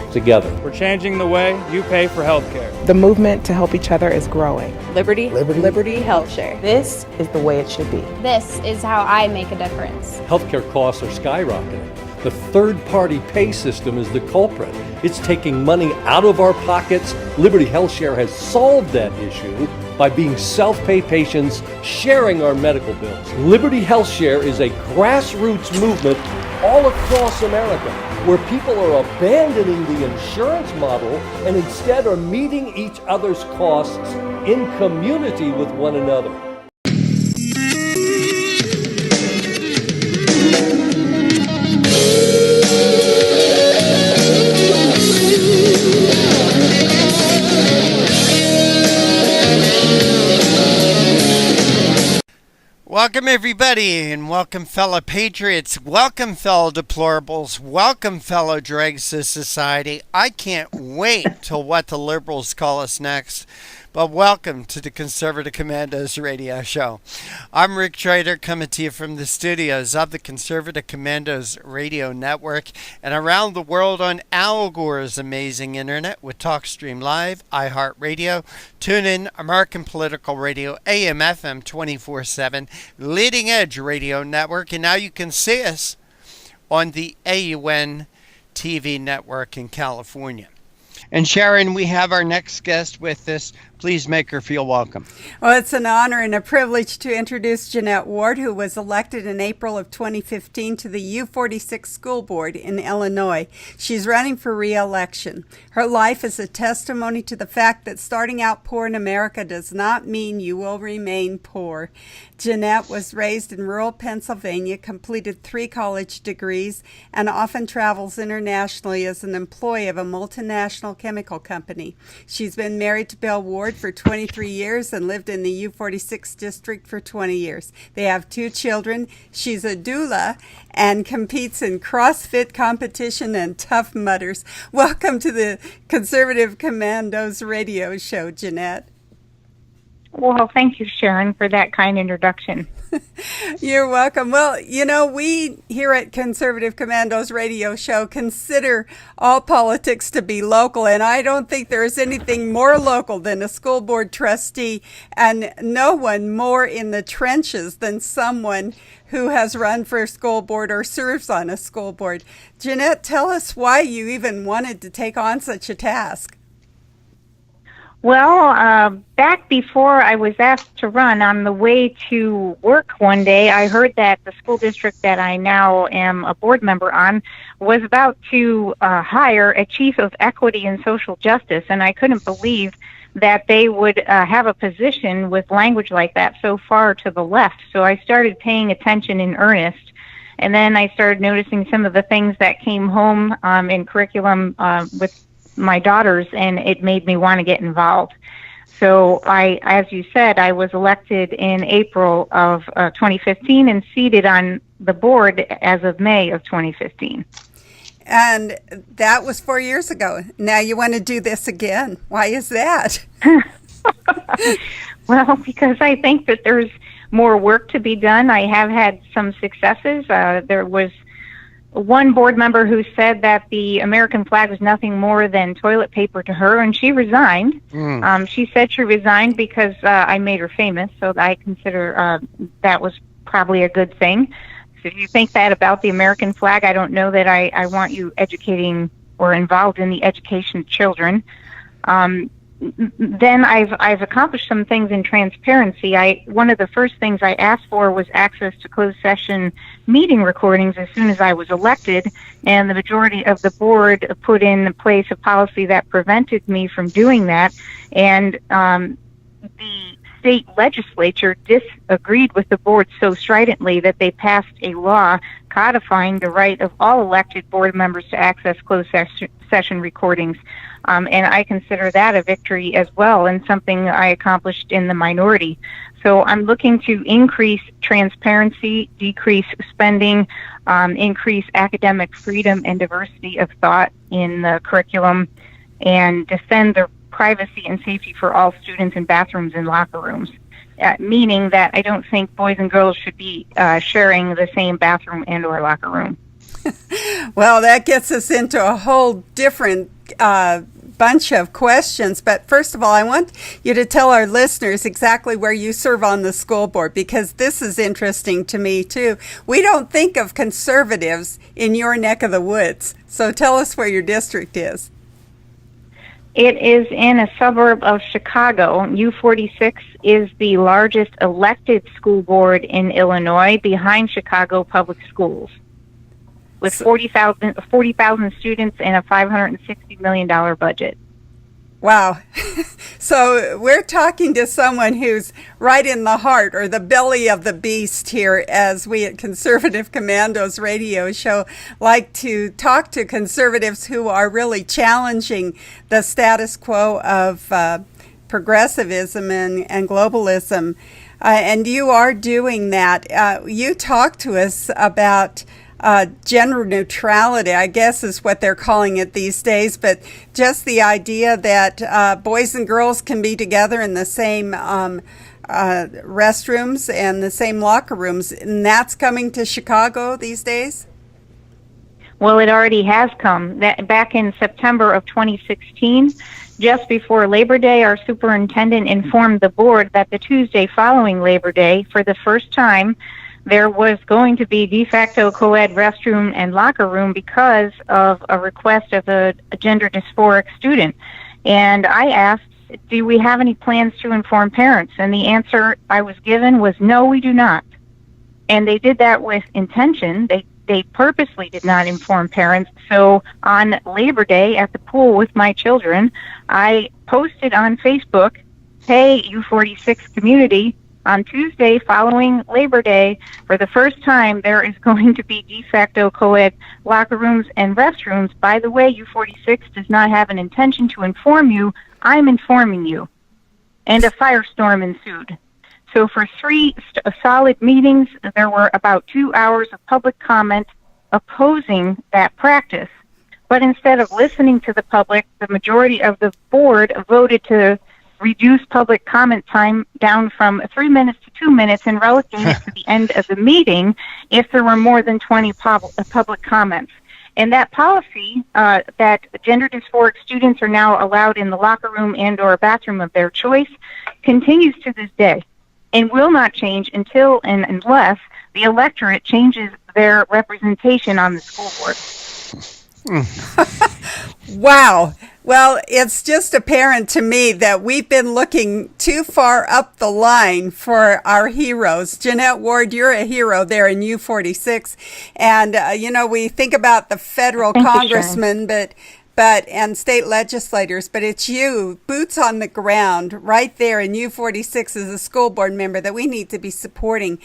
We're changing the way you pay for health care. The movement to help each other is growing. Liberty Health Share. This is the way it should be. This is how I make a difference. Healthcare costs are skyrocketing. The third-party pay system is the culprit. It's taking money out of our pockets. Liberty Health Share has solved that issue by being self-pay patients sharing our medical bills. Liberty Health Share is a grassroots movement all across America where people are abandoning the insurance model and instead are meeting each other's costs in community with one another. Welcome, everybody, and welcome, fellow patriots. Welcome, fellow deplorables. Welcome, fellow dregs of society. I can't wait till what the liberals call us next. But welcome to the Conservative Commandos radio show. I'm Rick Trader, coming to you from the studios of the Conservative Commandos radio network and around the world on Al Gore's amazing internet with TalkStream Live, iHeartRadio, TuneIn, American Political Radio, AM, FM 24/7, Leading Edge Radio Network, and now you can see us on the AUN TV network in California. And Sharon, we have our next guest with us. Please make her feel welcome. Well, it's an honor and a privilege to introduce Jeanette Ward, who was elected in April of 2015 to the U46 School Board in Illinois. She's running for re-election. Her life is a testimony to the fact that starting out poor in America does not mean you will remain poor. Jeanette was raised in rural Pennsylvania, completed 3 college degrees, and often travels internationally as an employee of a multinational chemical company. She's been married to Bill Ward for 23 years and lived in the U46 district for 20 years. They have 2 children. She's a doula and competes in CrossFit competition and Tough Mudders. Welcome to the Conservative Commandos radio show, Jeanette. Well, thank you, Sharon, for that kind introduction. You're welcome. Well, you know, we here at Conservative Commandos radio show consider all politics to be local, and I don't think there's anything more local than a school board trustee, and no one more in the trenches than someone who has run for a school board or serves on a school board. Jeanette, tell us why you even wanted to take on such a task. Well, back before I was asked to run, on the way to work one day, I heard that the school district that I now am a board member on was about to hire a chief of equity and social justice, and I couldn't believe that they would have a position with language like that so far to the left. So I started paying attention in earnest, and then I started noticing some of the things that came home in curriculum with my daughters, and it made me want to get involved. So as you said, I was elected in April of 2015 and seated on the board as of May of 2015. And that was 4 years ago. Now you want to do this again. Why is that? Well, because I think that there's more work to be done. I have had some successes. There was one board member who said that the American flag was nothing more than toilet paper to her, and she resigned. She said she resigned because I made her famous, so I consider that was probably a good thing. So if you think that about the American flag, I don't know that I want you educating or involved in the education of children. Then I've accomplished some things in transparency. One of the first things I asked for was access to closed session meeting recordings as soon as I was elected, and the majority of the board put in place a policy that prevented me from doing that, and the state legislature disagreed with the board so stridently that they passed a law codifying the right of all elected board members to access closed session recordings. And I consider that a victory as well, and something I accomplished in the minority. So I'm looking to increase transparency, decrease spending, increase academic freedom and diversity of thought in the curriculum, and defend the privacy and safety for all students in bathrooms and locker rooms. Meaning that I don't think boys and girls should be sharing the same bathroom and or locker room. Well, that gets us into a whole different bunch of questions. But first of all, I want you to tell our listeners exactly where you serve on the school board, because this is interesting to me too. We don't think of conservatives in your neck of the woods. So tell us where your district is. It is in a suburb of Chicago. U46 is the largest elected school board in Illinois, behind Chicago Public Schools, with 40,000 students and a $560 million budget. Wow. So we're talking to someone who's right in the heart or the belly of the beast here, as we at Conservative Commandos radio show like to talk to conservatives who are really challenging the status quo of progressivism and globalism. And you are doing that. You talked to us about gender neutrality, I guess is what they're calling it these days, but just the idea that boys and girls can be together in the same restrooms and the same locker rooms, and that's coming to Chicago these days? Well, it already has come. Back in September of 2016, just before Labor Day, our superintendent informed the board that the Tuesday following Labor Day, for the first time, there was going to be de facto co-ed restroom and locker room because of a request of a gender dysphoric student. And I asked, do we have any plans to inform parents? And the answer I was given was, no, we do not. And they did that with intention. They purposely did not inform parents. So on Labor Day at the pool with my children, I posted on Facebook, hey, U46 community, on Tuesday following Labor Day, for the first time, there is going to be de facto co-ed locker rooms and restrooms. By the way, U46 does not have an intention to inform you. I'm informing you. And a firestorm ensued. So for 3 solid meetings, there were about 2 hours of public comment opposing that practice. But instead of listening to the public, the majority of the board voted to reduce public comment time down from 3 minutes to 2 minutes and relegate it to the end of the meeting if there were more than 20 public comments. And that policy, that gender dysphoric students are now allowed in the locker room and or bathroom of their choice, continues to this day and will not change until and unless the electorate changes their representation on the school board. Wow. Well, it's just apparent to me that we've been looking too far up the line for our heroes. Jeanette Ward, you're a hero there in U46. And, we think about the federal congressmen, but and state legislators, but it's you, boots on the ground, right there in U46 as a school board member that we need to be supporting.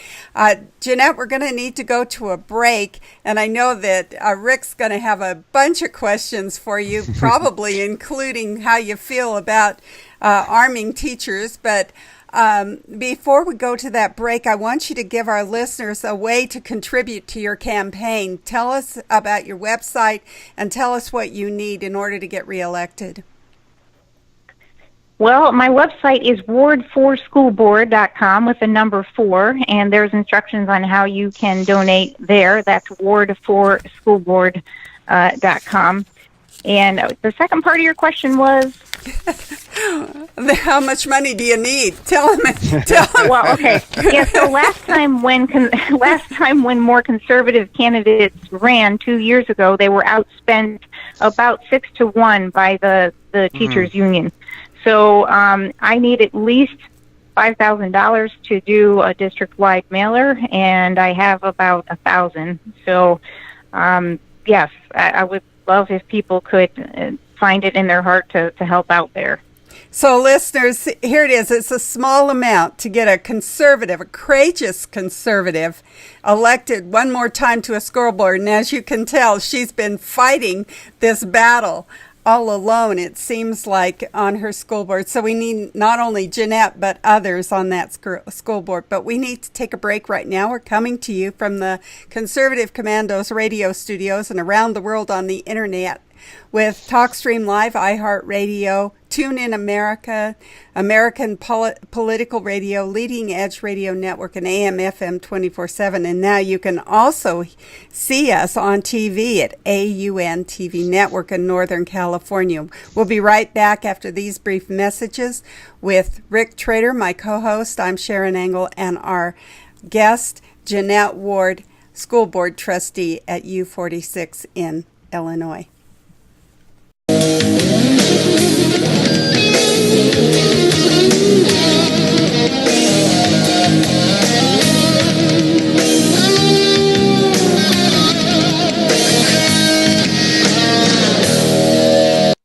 Jeanette, we're going to need to go to a break, and I know that Rick's going to have a bunch of questions for you, probably including how you feel about arming teachers, but before we go to that break, I want you to give our listeners a way to contribute to your campaign. Tell us about your website and tell us what you need in order to get reelected. Well, my website is ward4schoolboard.com with the number 4, and there's instructions on how you can donate there. That's ward4schoolboard.com. And the second part of your question was? How much money do you need? Tell them. Well, okay. Yeah. So last time when more conservative candidates ran 2 years ago, they were outspent about 6-1 by the teachers union. So I need at least $5,000 to do a district-wide mailer, and I have about 1,000. So yes, I would love if people could find it in their heart to help out there. So listeners, here it is. It's a small amount to get a conservative, a courageous conservative, elected one more time to a school board. And as you can tell, she's been fighting this battle. all alone, it seems like, on her school board. So we need not only Jeanette, but others on that school board. But we need to take a break right now. We're coming to you from the Conservative Commandos radio studios and around the world on the internet with TalkStream Live, iHeartRadio, TuneIn America, American Political Radio, Leading Edge Radio Network, and AM/FM 24/7. And now you can also see us on TV at AUN TV Network in Northern California. We'll be right back after these brief messages with Rick Trader, my co-host. I'm Sharon Engel, and our guest, Jeanette Ward, School Board Trustee at U46 in Illinois.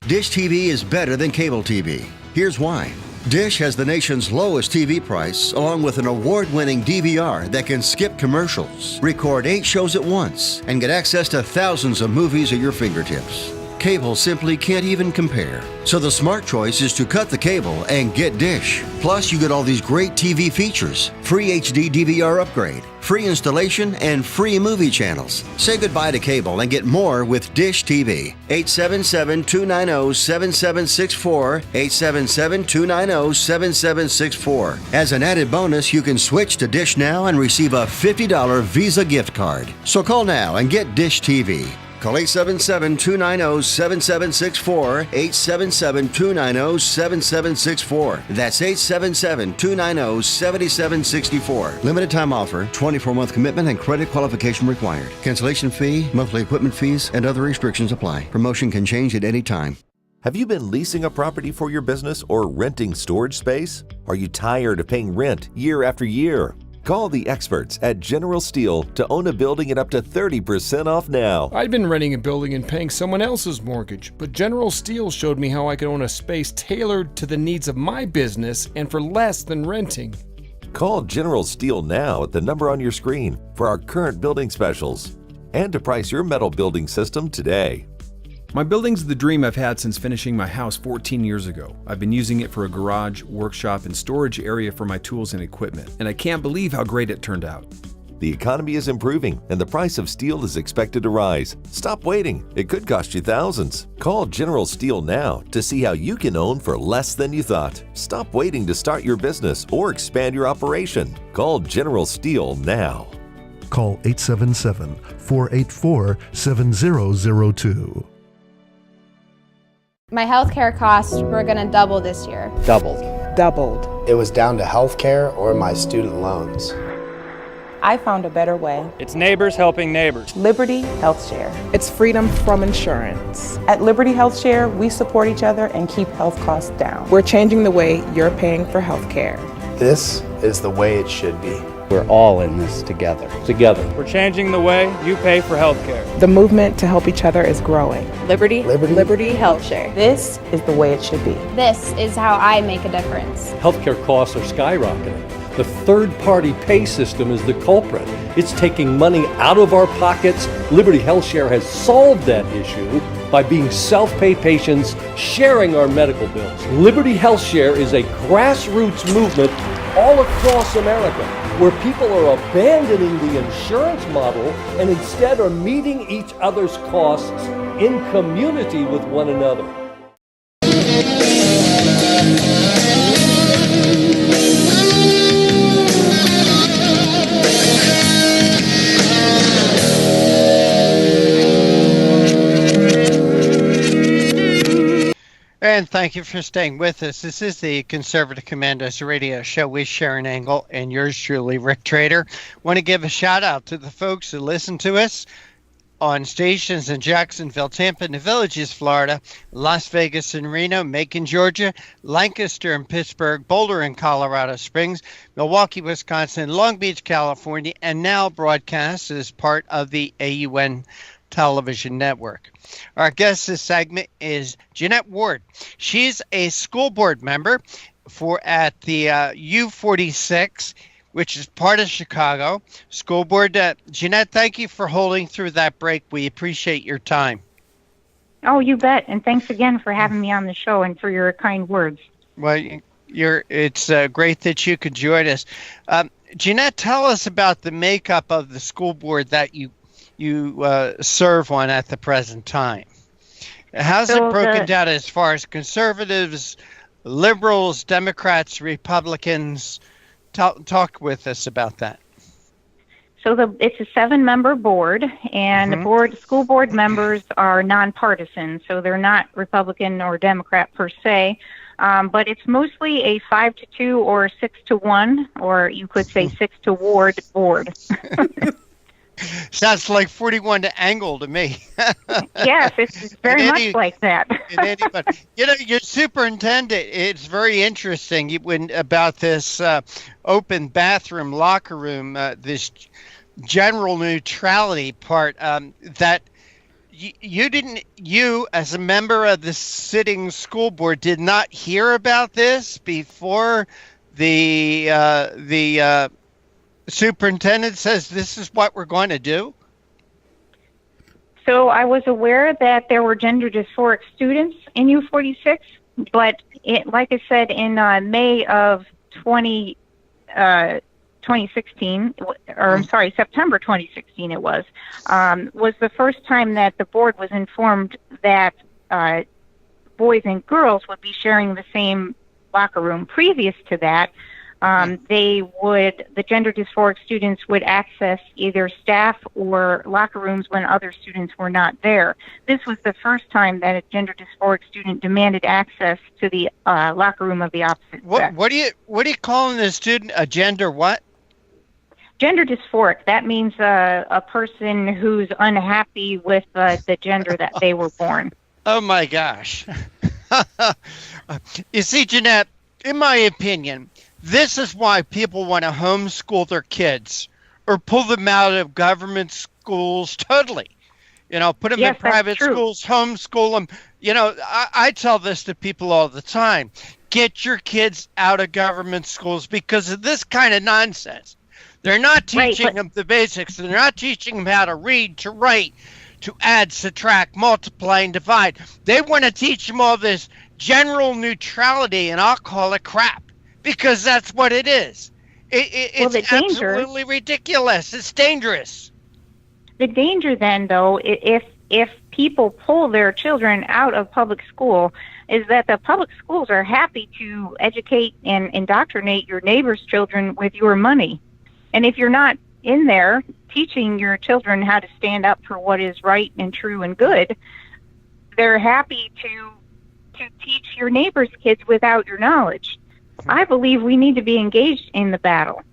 Dish TV is better than cable TV. Here's why. Dish has the nation's lowest TV price, along with an award-winning DVR that can skip commercials, record 8 shows at once, and get access to thousands of movies at your fingertips. Cable simply can't even compare. So the smart choice is to cut the cable and get Dish. Plus, you get all these great TV features, free HD DVR upgrade, free installation, and free movie channels. Say goodbye to cable and get more with Dish TV. 877-290-7764, 877-290-7764. As an added bonus, you can switch to Dish now and receive a $50 Visa gift card. So call now and get Dish TV. Call 877-290-7764, 877-290-7764. That's 877-290-7764. Limited time offer, 24-month commitment and credit qualification required. Cancellation fee, monthly equipment fees, and other restrictions apply. Promotion can change at any time. Have you been leasing a property for your business or renting storage space? Are you tired of paying rent year after year? Call the experts at General Steel to own a building at up to 30% off now. I'd been renting a building and paying someone else's mortgage, but General Steel showed me how I could own a space tailored to the needs of my business and for less than renting. Call General Steel now at the number on your screen for our current building specials and to price your metal building system today. My building's the dream I've had since finishing my house 14 years ago. I've been using it for a garage, workshop, and storage area for my tools and equipment, and I can't believe how great it turned out. The economy is improving and the price of steel is expected to rise. Stop waiting. It could cost you thousands. Call General Steel now to see how you can own for less than you thought. Stop waiting to start your business or expand your operation. Call General Steel now. Call 877-484-7002. My healthcare costs were going to double this year. Doubled. Doubled. It was down to healthcare or my student loans. I found a better way. It's neighbors helping neighbors. Liberty Health Share. It's freedom from insurance. At Liberty Health Share, we support each other and keep health costs down. We're changing the way you're paying for health care. This is the way it should be. We're all in this together. We're changing the way you pay for health care. The movement to help each other is growing. Liberty Health Share. This is the way it should be. This is how I make a difference. Healthcare costs are skyrocketing. The third-party pay system is the culprit. It's taking money out of our pockets. Liberty Health Share has solved that issue by being self-pay patients sharing our medical bills. Liberty Health Share is a grassroots movement all across America, where people are abandoning the insurance model and instead are meeting each other's costs in community with one another. And thank you for staying with us. This is the Conservative Commandos radio show with Sharon Engel and yours truly, Rick Trader. Want to give a shout out to the folks who listen to us on stations in Jacksonville, Tampa, and the Villages, Florida, Las Vegas and Reno, Macon, Georgia, Lancaster and Pittsburgh, Boulder and Colorado Springs, Milwaukee, Wisconsin, Long Beach, California, and now broadcast as part of the AUN television network. Our guest this segment is Jeanette Ward. She's a school board member at the U46, which is part of Chicago School Board. Jeanette, thank you for holding through that break. We appreciate your time. Oh, you bet. And thanks again for having me on the show and for your kind words. Well, it's great that you could join us. Jeanette, tell us about the makeup of the school board that you serve on at the present time. How's it broken down as far as conservatives, liberals, Democrats, Republicans? Talk with us about that. So it's a 7-member board, and the school board members are nonpartisan, so they're not Republican or Democrat per se, but it's mostly a 5-2 or 6-1, or you could say 6-ward board. Sounds like 41 to angle to me. Yes, it's very much like that. Your superintendent, it's very interesting about this open bathroom, locker room, this general neutrality part that you as a member of the sitting school board did not hear about this before the superintendent says this is what we're going to do? So I was aware that there were gender dysphoric students in U46, but like I said, in May of 2016, or I'm sorry, September 2016 it was the first time that the board was informed that boys and girls would be sharing the same locker room. Previous to that, the gender dysphoric students would access either staff or locker rooms when other students were not there. This was the first time that a gender dysphoric student demanded access to the locker room of the opposite sex. What are you calling the student? A gender what? Gender dysphoric. That means a person who's unhappy with the gender that they were born. Oh my gosh. You see, Jeanette, in my opinion, this is why people want to homeschool their kids or pull them out of government schools totally. Put them in private schools, homeschool them. I tell this to people all the time. Get your kids out of government schools because of this kind of nonsense. They're not teaching them the basics. They're not teaching them how to read, to write, to add, subtract, multiply, and divide. They want to teach them all this general neutrality, and I'll call it crap. Because that's what it is. It's absolutely ridiculous. It's dangerous. The danger then, though, if people pull their children out of public school, is that the public schools are happy to educate and indoctrinate your neighbor's children with your money. And if you're not in there teaching your children how to stand up for what is right and true and good, they're happy to teach your neighbor's kids without your knowledge. I believe we need to be engaged in the battle.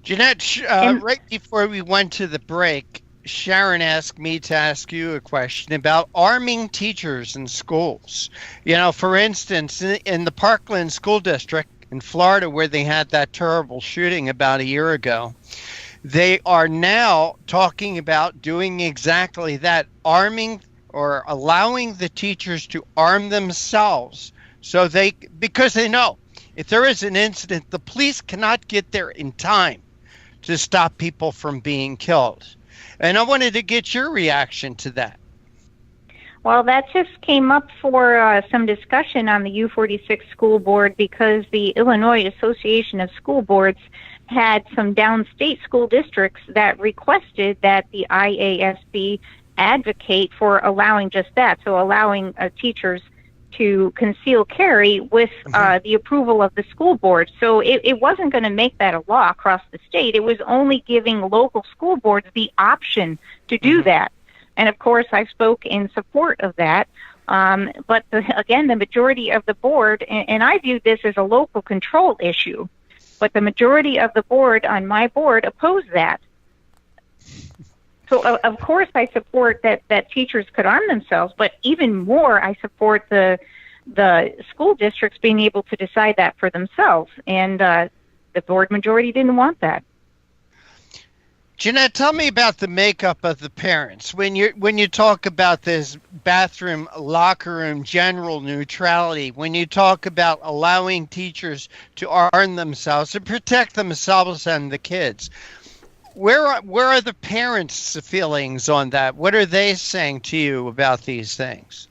Jeanette, right before we went to the break, Sharon asked me to ask you a question about arming teachers in schools. For instance, in the Parkland School District in Florida, where they had that terrible shooting about a year ago, they are now talking about doing exactly that, arming or allowing the teachers to arm themselves. Because they know if there is an incident, the police cannot get there in time to stop people from being killed. And I wanted to get your reaction to that. Well, that just came up for some discussion on the U46 school board because the Illinois Association of School Boards had some downstate school districts that requested that the IASB advocate for allowing just that, so allowing teachers to conceal carry with the approval of the school board. So it wasn't going to make that a law across the state. It was only giving local school boards the option to do that. And of course, I spoke in support of that. But again, the majority of the board, and I view this as a local control issue, but the majority of the board on my board opposed that. So, of course, I support that teachers could arm themselves, but even more, I support the school districts being able to decide that for themselves. And the board majority didn't want that. Jeanette, tell me about the makeup of the parents. When you talk about this bathroom, locker room, general neutrality, when you talk about allowing teachers to arm themselves, to protect themselves and the kids, where are the parents' feelings on that? What are they saying to you about these things?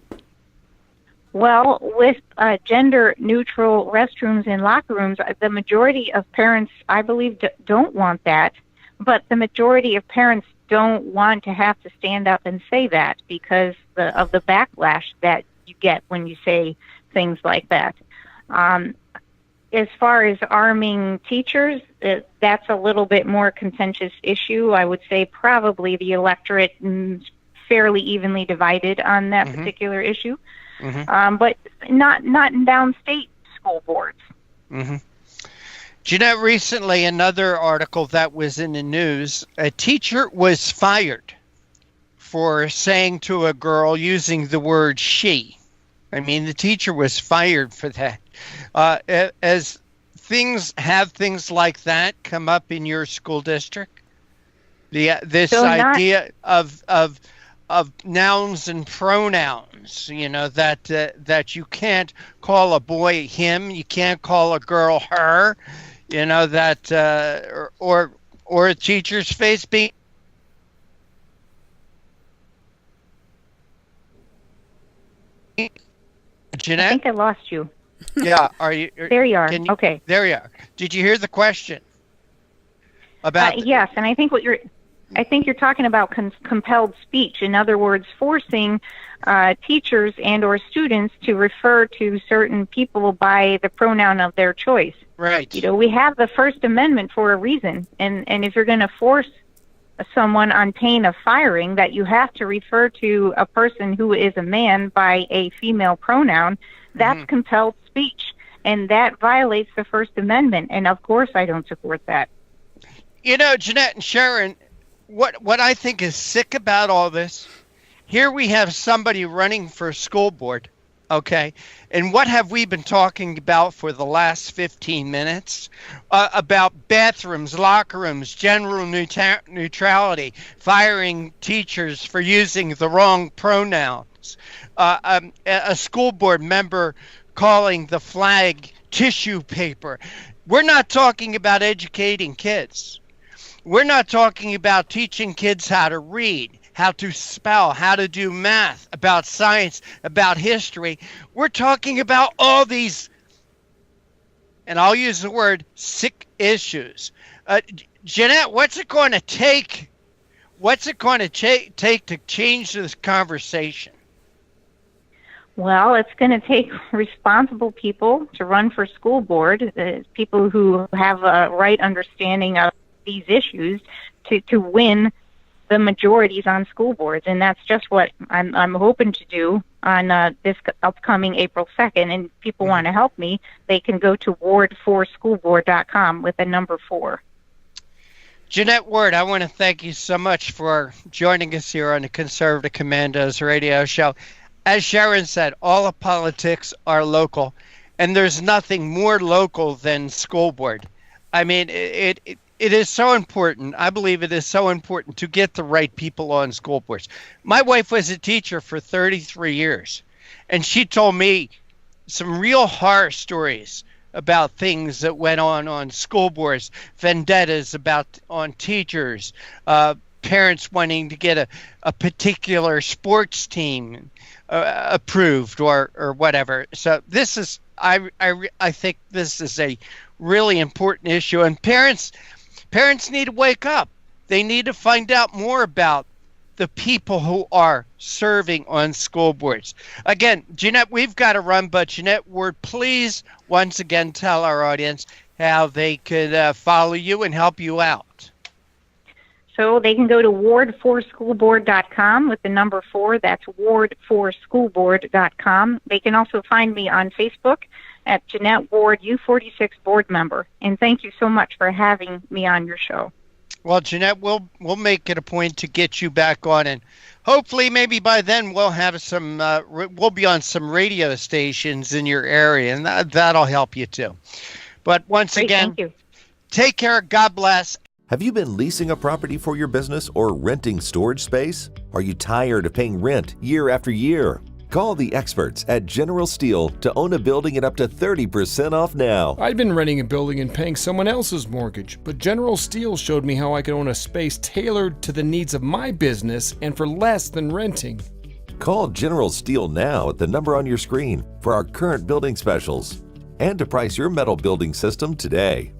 Well, with gender-neutral restrooms in locker rooms, the majority of parents, I believe, don't want that. But the majority of parents don't want to have to stand up and say that because of the backlash that you get when you say things like that. As far as arming teachers, that's a little bit more contentious issue. I would say probably the electorate is fairly evenly divided on that particular issue. But not in downstate school boards. Jeanette, recently another article that was in the news, a teacher was fired for saying to a girl using the word she. I mean, the teacher was fired for that. As things like that come up in your school district, this idea of nouns and pronouns, that you can't call a boy him, you can't call a girl her, that or a teacher's face being. Jeanette? I think I lost you. Yeah, are you? There you are. Okay. There you are. Did you hear the question? About yes, and I think you're talking about compelled speech. In other words, forcing teachers and or students to refer to certain people by the pronoun of their choice. Right. We have the First Amendment for a reason, and if you're going to force someone on pain of firing that you have to refer to a person who is a man by a female pronoun, that's compelled speech, and that violates the First Amendment, and of course I don't support that. Jeanette and Sharon, what I think is sick about all this, here we have somebody running for school board, okay, and what have we been talking about for the last 15 minutes? About bathrooms, locker rooms, general neutrality, firing teachers for using the wrong pronouns, a school board member calling the flag tissue paper. We're not talking about educating kids. We're not talking about teaching kids how to read, how to spell, how to do math, about science, about history. We're talking about all these, and I'll use the word, sick issues. Jeanette, what's it going to take? What's it going to take to change this conversation? Well, it's going to take responsible people to run for school board, people who have a right understanding of these issues to win the majorities on school boards, and that's just what I'm hoping to do on this upcoming April 2nd. And people want to help me, they can go to ward4schoolboard.com with the number 4. Jeanette Ward, I want to thank you so much for joining us here on the Conservative Commandos radio show. As Sharon said, all of politics are local, and there's nothing more local than school board. I mean, it is so important. I believe it is so important to get the right people on school boards. My wife was a teacher for 33 years, and she told me some real horror stories about things that went on school boards, vendettas on teachers, parents wanting to get a particular sports team approved or whatever. So this is, I think this is a really important issue, and parents need to wake up. They need to find out more about the people who are serving on school boards. Again, Jeanette, we've got to run, but Jeanette Ward, please once again tell our audience how they could follow you and help you out. So they can go to ward4schoolboard.com with the number 4. That's ward4schoolboard.com. They can also find me on Facebook at Jeanette Ward, U46 board member. And thank you so much for having me on your show. Well, Jeanette, we'll make it a point to get you back on, and hopefully maybe by then we'll have some, we'll be on some radio stations in your area, and that'll help you too. But once again, thank you. Take care. God bless. Have you been leasing a property for your business or renting storage space? Are you tired of paying rent year after year? Call the experts at General Steel to own a building at up to 30% off now. I'd been renting a building and paying someone else's mortgage, but General Steel showed me how I could own a space tailored to the needs of my business and for less than renting. Call General Steel now at the number on your screen for our current building specials and to price your metal building system today.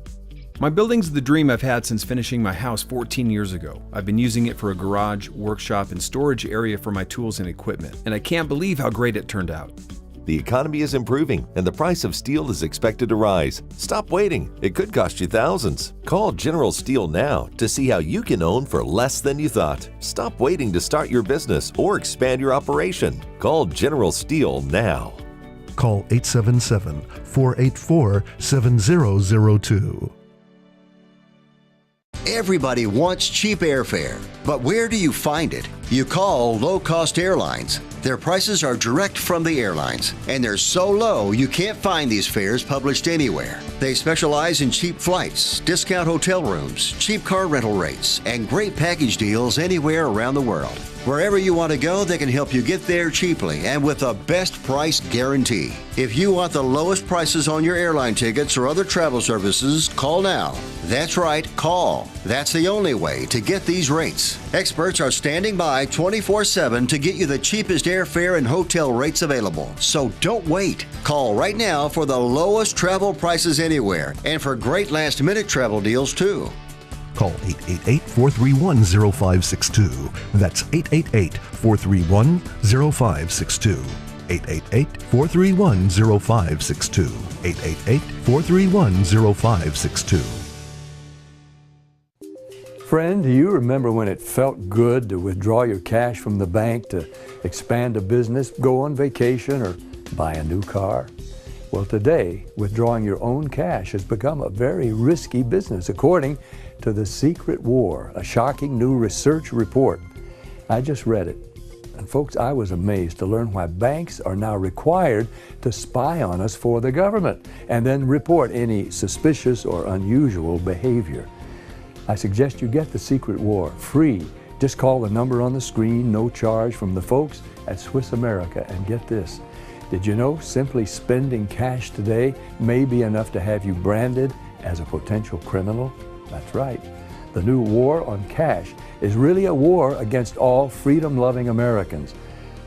My building's the dream I've had since finishing my house 14 years ago. I've been using it for a garage, workshop, and storage area for my tools and equipment, and I can't believe how great it turned out. The economy is improving and the price of steel is expected to rise. Stop waiting. It could cost you thousands. Call General Steel now to see how you can own for less than you thought. Stop waiting to start your business or expand your operation. Call General Steel now. Call 877-484-7002. Everybody wants cheap airfare, but where do you find it? You call Low Cost Airlines. Their prices are direct from the airlines, and they're so low you can't find these fares published anywhere. They specialize in cheap flights, discount hotel rooms, cheap car rental rates, and great package deals anywhere around the world. Wherever you want to go, they can help you get there cheaply and with a best price guarantee. If you want the lowest prices on your airline tickets or other travel services, call now. That's right, call. That's the only way to get these rates. Experts are standing by 24/7 to get you the cheapest airfare and hotel rates available. So don't wait. Call right now for the lowest travel prices anywhere and for great last-minute travel deals too. Call 888-431-0562. That's 888-431-0562. 888-431-0562. 888-431-0562. Friend, do you remember when it felt good to withdraw your cash from the bank to expand a business, go on vacation, or buy a new car? Well, today, withdrawing your own cash has become a very risky business, according to The Secret War, a shocking new research report. I just read it. And folks, I was amazed to learn why banks are now required to spy on us for the government and then report any suspicious or unusual behavior. I suggest you get The Secret War free. Just call the number on the screen, no charge, from the folks at Swiss America, and get this. Did you know simply spending cash today may be enough to have you branded as a potential criminal? That's right. The new war on cash is really a war against all freedom-loving Americans.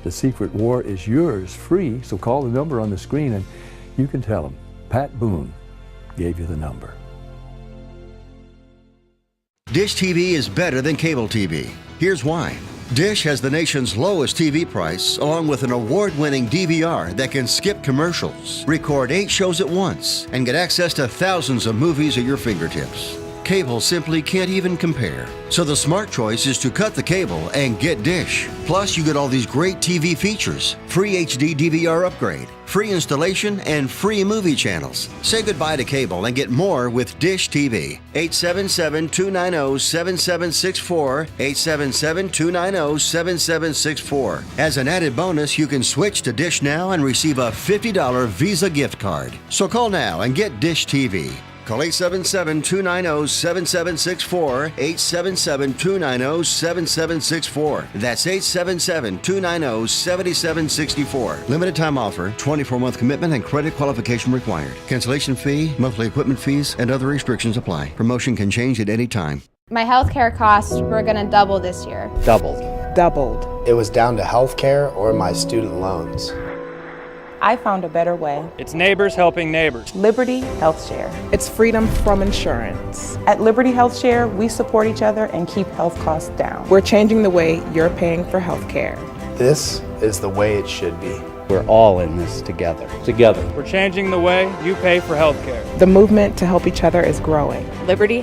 The Secret War is yours free, so call the number on the screen and you can tell them Pat Boone gave you the number. Dish TV is better than cable TV. Here's why. Dish has the nation's lowest TV price, along with an award-winning DVR that can skip commercials, record 8 shows at once, and get access to thousands of movies at your fingertips. Cable simply can't even compare. So the smart choice is to cut the cable and get Dish. Plus, you get all these great TV features, free HD DVR upgrade, free installation, and free movie channels. Say goodbye to cable and get more with Dish TV. 877-290-7764, 877-290-7764. As an added bonus, you can switch to Dish now and receive a $50 Visa gift card. So call now and get Dish TV. Call 877-290-7764, 877-290-7764. That's 877-290-7764. Limited time offer, 24-month commitment and credit qualification required. Cancellation fee, monthly equipment fees, and other restrictions apply. Promotion can change at any time. My healthcare costs were going to double this year. Doubled. Doubled. It was down to healthcare or my student loans. I found a better way. It's neighbors helping neighbors. Liberty Health Share. It's freedom from insurance. At Liberty Health Share, we support each other and keep health costs down. We're changing the way you're paying for health care. This is the way it should be. We're all in this together. We're changing the way you pay for healthcare. The movement to help each other is growing. Liberty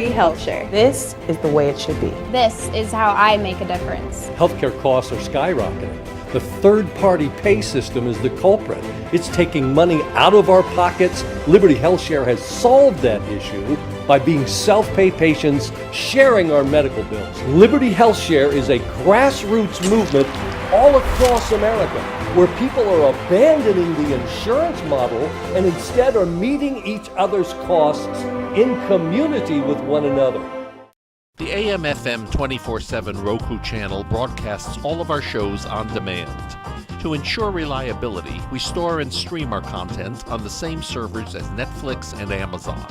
Health Share. This is the way it should be. This is how I make a difference. Healthcare costs are skyrocketing. The third-party pay system is the culprit. It's taking money out of our pockets. Liberty Health Share has solved that issue by being self-pay patients sharing our medical bills. Liberty Health Share is a grassroots movement all across America where people are abandoning the insurance model and instead are meeting each other's costs in community with one another. The AM/FM 24/7 Roku channel broadcasts all of our shows on demand. To ensure reliability, we store and stream our content on the same servers as Netflix and Amazon.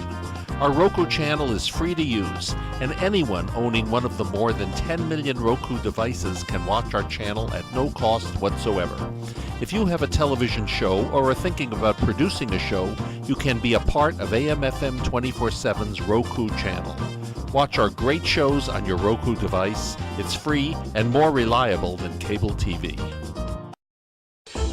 Our Roku channel is free to use, and anyone owning one of the more than 10 million Roku devices can watch our channel at no cost whatsoever. If you have a television show or are thinking about producing a show, you can be a part of AM/FM 24/7's Roku channel. Watch our great shows on your Roku device. It's free and more reliable than cable TV.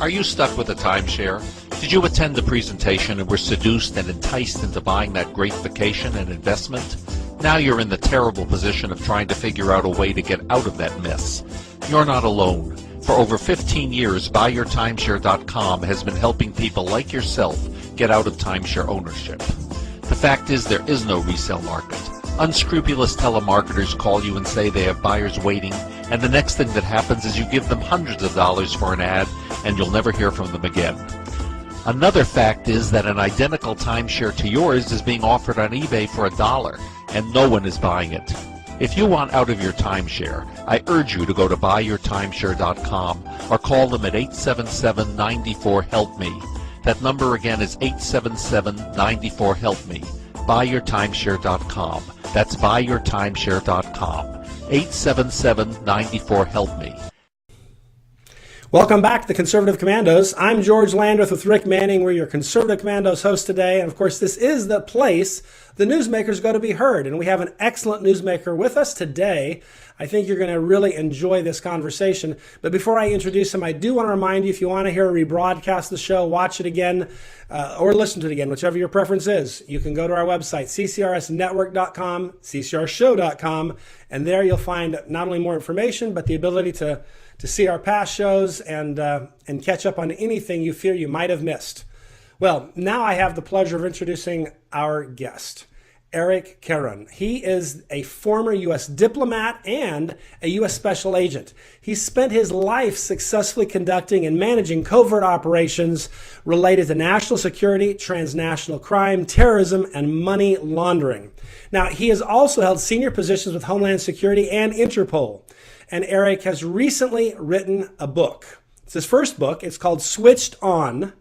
Are you stuck with a timeshare? Did you attend the presentation and were seduced and enticed into buying that great vacation and investment? Now you're in the terrible position of trying to figure out a way to get out of that mess. You're not alone. For over 15 years, BuyYourTimeshare.com has been helping people like yourself get out of timeshare ownership. The fact is, there is no resale market. Unscrupulous telemarketers call you and say they have buyers waiting, and the next thing that happens is you give them hundreds of dollars for an ad, and you'll never hear from them again. Another fact is that an identical timeshare to yours is being offered on eBay for $1, and no one is buying it. If you want out of your timeshare, I urge you to go to BuyYourTimeshare.com or call them at 877-94-HELP-ME. That number again is 877-94-HELP-ME. BuyYourTimeshare.com. That's BuyYourTimeshare.com. 877-94-HELP-ME. Welcome back to the Conservative Commandos. I'm George Landreth with Rick Manning. We're your Conservative Commandos host today. And of course, this is the place the newsmakers go to be heard. And we have an excellent newsmaker with us today. I think you're going to really enjoy this conversation. But before I introduce him, I do want to remind you, if you want to hear a rebroadcast of the show, watch it again, or listen to it again, whichever your preference is. You can go to our website, ccrsnetwork.com, ccrshow.com, and there you'll find not only more information, but the ability to see our past shows and catch up on anything you fear you might have missed. Well, now I have the pleasure of introducing our guest, Eric Caron. He is a former U.S. diplomat and a U.S. special agent. He spent his life successfully conducting and managing covert operations related to national security, transnational crime, terrorism, and money laundering. Now, he has also held senior positions with Homeland Security and Interpol. And Eric has recently written a book. It's his first book. It's called Switched On,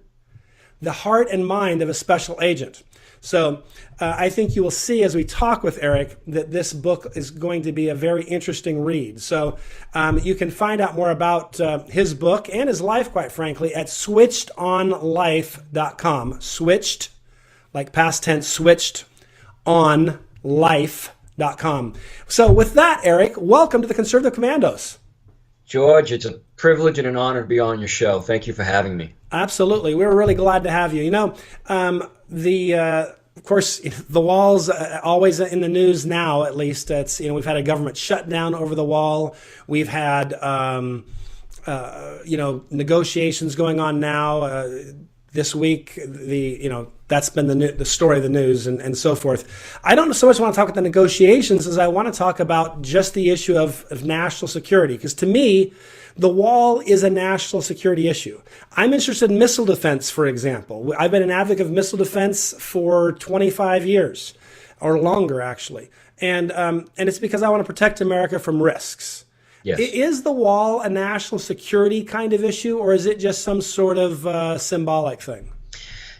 The Heart and Mind of a Special Agent. So I think you will see as we talk with Eric that this book is going to be a very interesting read. So you can find out more about his book and his life, quite frankly, at switchedonlife.com. Switched, like past tense, switched on life.com. So with that, Eric, welcome to the Conservative Commandos. George, it's a privilege and an honor to be on your show. Thank you for having me. Absolutely. We're really glad to have you. You know, of course, the wall's always in the news now, at least. It's, we've had a government shutdown over the wall. We've had, negotiations going on now. This week, that's been the story of the news and so forth. I don't so much want to talk about the negotiations as I want to talk about just the issue of national security. Because to me, the wall is a national security issue. I'm interested in missile defense, for example. I've been an advocate of missile defense for 25 years, or longer, actually. And it's because I want to protect America from risks. Yes. Is the wall a national security kind of issue, or is it just some sort of symbolic thing?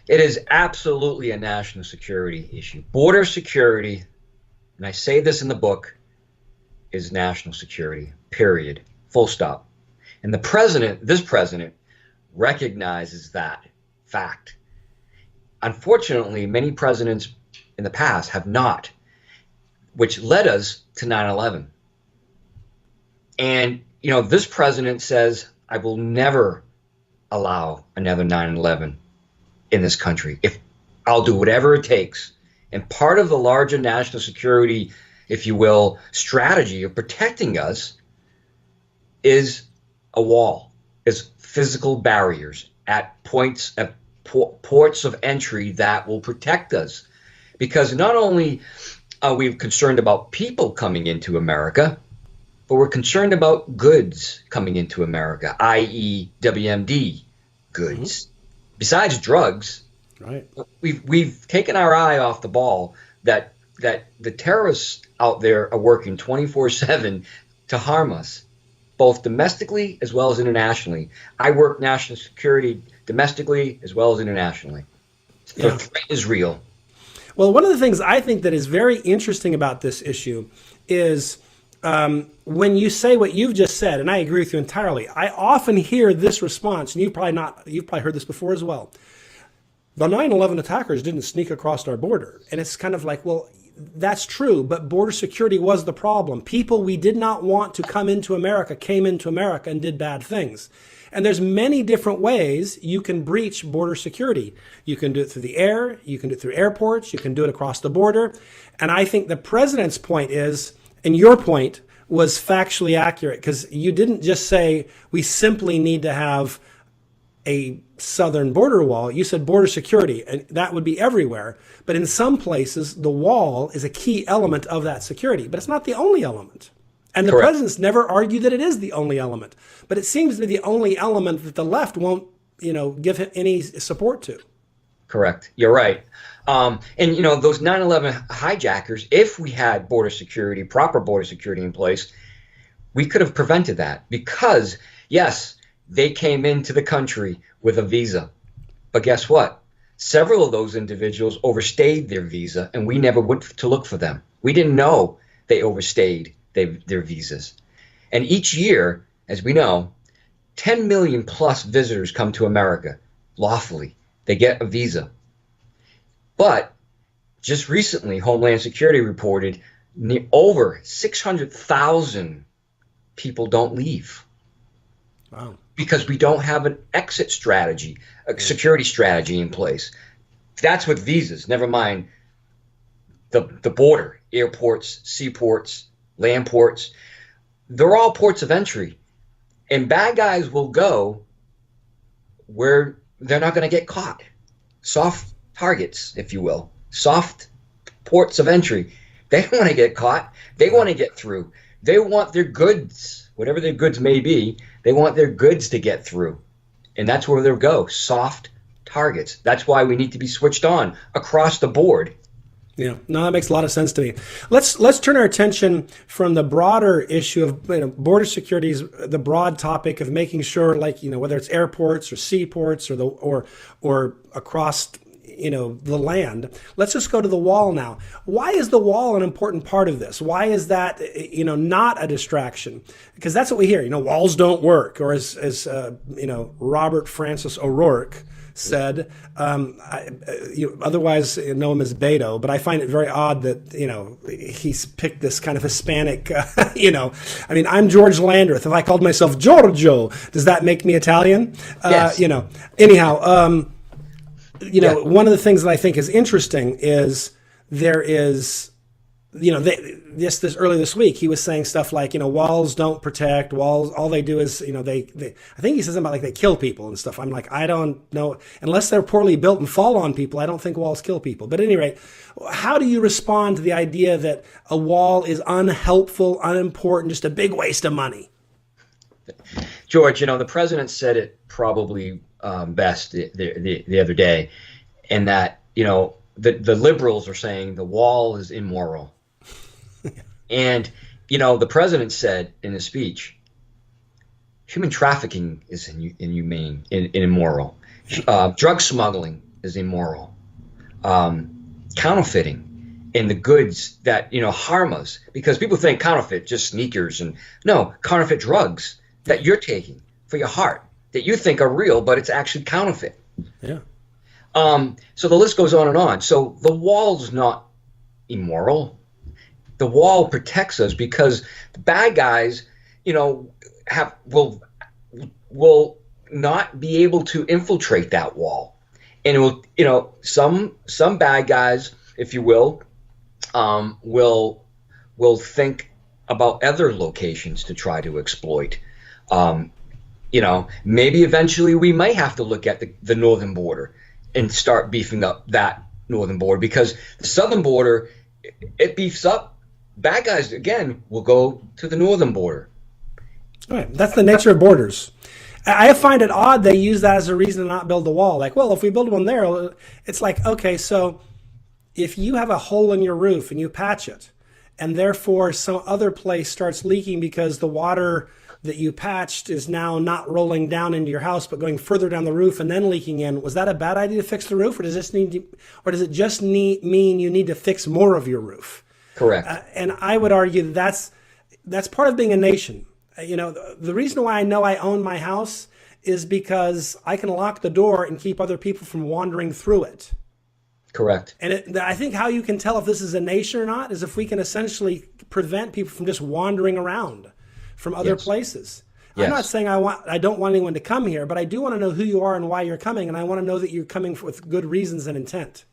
It is absolutely a national security issue. Border security, and I say this in the book, is national security, period, full stop. And this president, recognizes that fact. Unfortunately, many presidents in the past have not, which led us to 9/11. And, this president says, I will never allow another 9/11 in this country. If I'll do whatever it takes. And part of the larger national security, if you will, strategy of protecting us is a wall, is physical barriers at points, at ports of entry that will protect us. Because not only are we concerned about people coming into America, but we're concerned about goods coming into America, i.e. WMD goods. Mm-hmm. Besides drugs, right? We've taken our eye off the ball that the terrorists out there are working 24/7 to harm us. both domestically as well as internationally. I work national security domestically as well as internationally. The threat is real. Well, one of the things I think that is very interesting about this issue is when you say what you've just said, and I agree with you entirely, I often hear this response, and you've probably heard this before as well. The 9/11 attackers didn't sneak across our border. And it's kind of like, well, that's true, but border security was the problem. People we did not want to come into America came into America and did bad things. And there's many different ways you can breach border security. You can do it through the air, you can do it through airports, you can do it across the border. And I think the president's point is, and your point was factually accurate, because you didn't just say we simply need to have a southern border wall. You said border security, and that would be everywhere. But in some places, the wall is a key element of that security, but it's not the only element. And the president's never argued that it is the only element. But it seems to be the only element that the left won't, give him any support to. Correct. You're right. And, those 9/11 hijackers, if we had border security, proper border security in place, we could have prevented that because, yes, they came into the country with a visa. But guess what? Several of those individuals overstayed their visa, and we never went to look for them. We didn't know they overstayed their visas. And each year, as we know, 10 million plus visitors come to America lawfully. They get a visa. But just recently, Homeland Security reported over 600,000 people don't leave. Wow. Because we don't have an exit strategy, a security strategy in place. That's with visas, never mind the border, airports, seaports, land ports. They're all ports of entry. And bad guys will go where they're not going to get caught. Soft targets, if you will. Soft ports of entry. They don't want to get caught. They want to get through. They want their goods, whatever their goods may be, they want their goods to get through. And that's where they'll go, soft targets. That's why we need to be switched on across the board. Yeah, no, that makes a lot of sense to me. Let's turn our attention from the broader issue of border security, the broad topic of making sure, whether it's airports or seaports or across the land. Let's just go to the wall now. Why is the wall an important part of this? Why is that not a distraction? Because that's what we hear. Walls don't work, or as Robert Francis O'Rourke said, otherwise know him as Beto, but I find it very odd that, he's picked this kind of Hispanic, I'm George Landreth. If I called myself Giorgio, does that make me Italian? Yes. Anyhow, one of the things that I think is interesting is there is, this earlier this week, he was saying stuff like, walls don't protect, walls, all they do is, I think he says something about they kill people and stuff. I'm like, I don't know, unless they're poorly built and fall on people, I don't think walls kill people. But at any rate, how do you respond to the idea that a wall is unhelpful, unimportant, just a big waste of money? George, the president said it probably best the other day, and that, the liberals are saying the wall is immoral. And, the president said in his speech, human trafficking is inhumane and immoral. Drug smuggling is immoral. Counterfeiting in the goods that, harm us. Because people think counterfeit, just sneakers. And no, counterfeit drugs that you're taking for your heart that you think are real, but it's actually counterfeit. Yeah. So the list goes on and on. So the wall's not immoral. The wall protects us because the bad guys, will not be able to infiltrate that wall, and it will, some bad guys, if you will think about other locations to try to exploit. Maybe eventually we might have to look at the northern border and start beefing up that northern border, because the southern border, it beefs up. Bad guys, again, will go to the northern border. All right. That's the nature of borders. I find it odd they use that as a reason to not build the wall. Like, well, if we build one there, it's like, okay, so if you have a hole in your roof and you patch it, and therefore some other place starts leaking because the water that you patched is now not rolling down into your house, but going further down the roof and then leaking in. Was that a bad idea to fix the roof, or does it just mean you need to fix more of your roof? Correct. And I would argue that's part of being a nation. The reason why I know I own my house is because I can lock the door and keep other people from wandering through it. Correct. And I think how you can tell if this is a nation or not is if we can essentially prevent people from just wandering around from other places. Yes. I'm not saying I don't want anyone to come here, but I do want to know who you are and why you're coming, and I want to know that you're coming with good reasons and intent.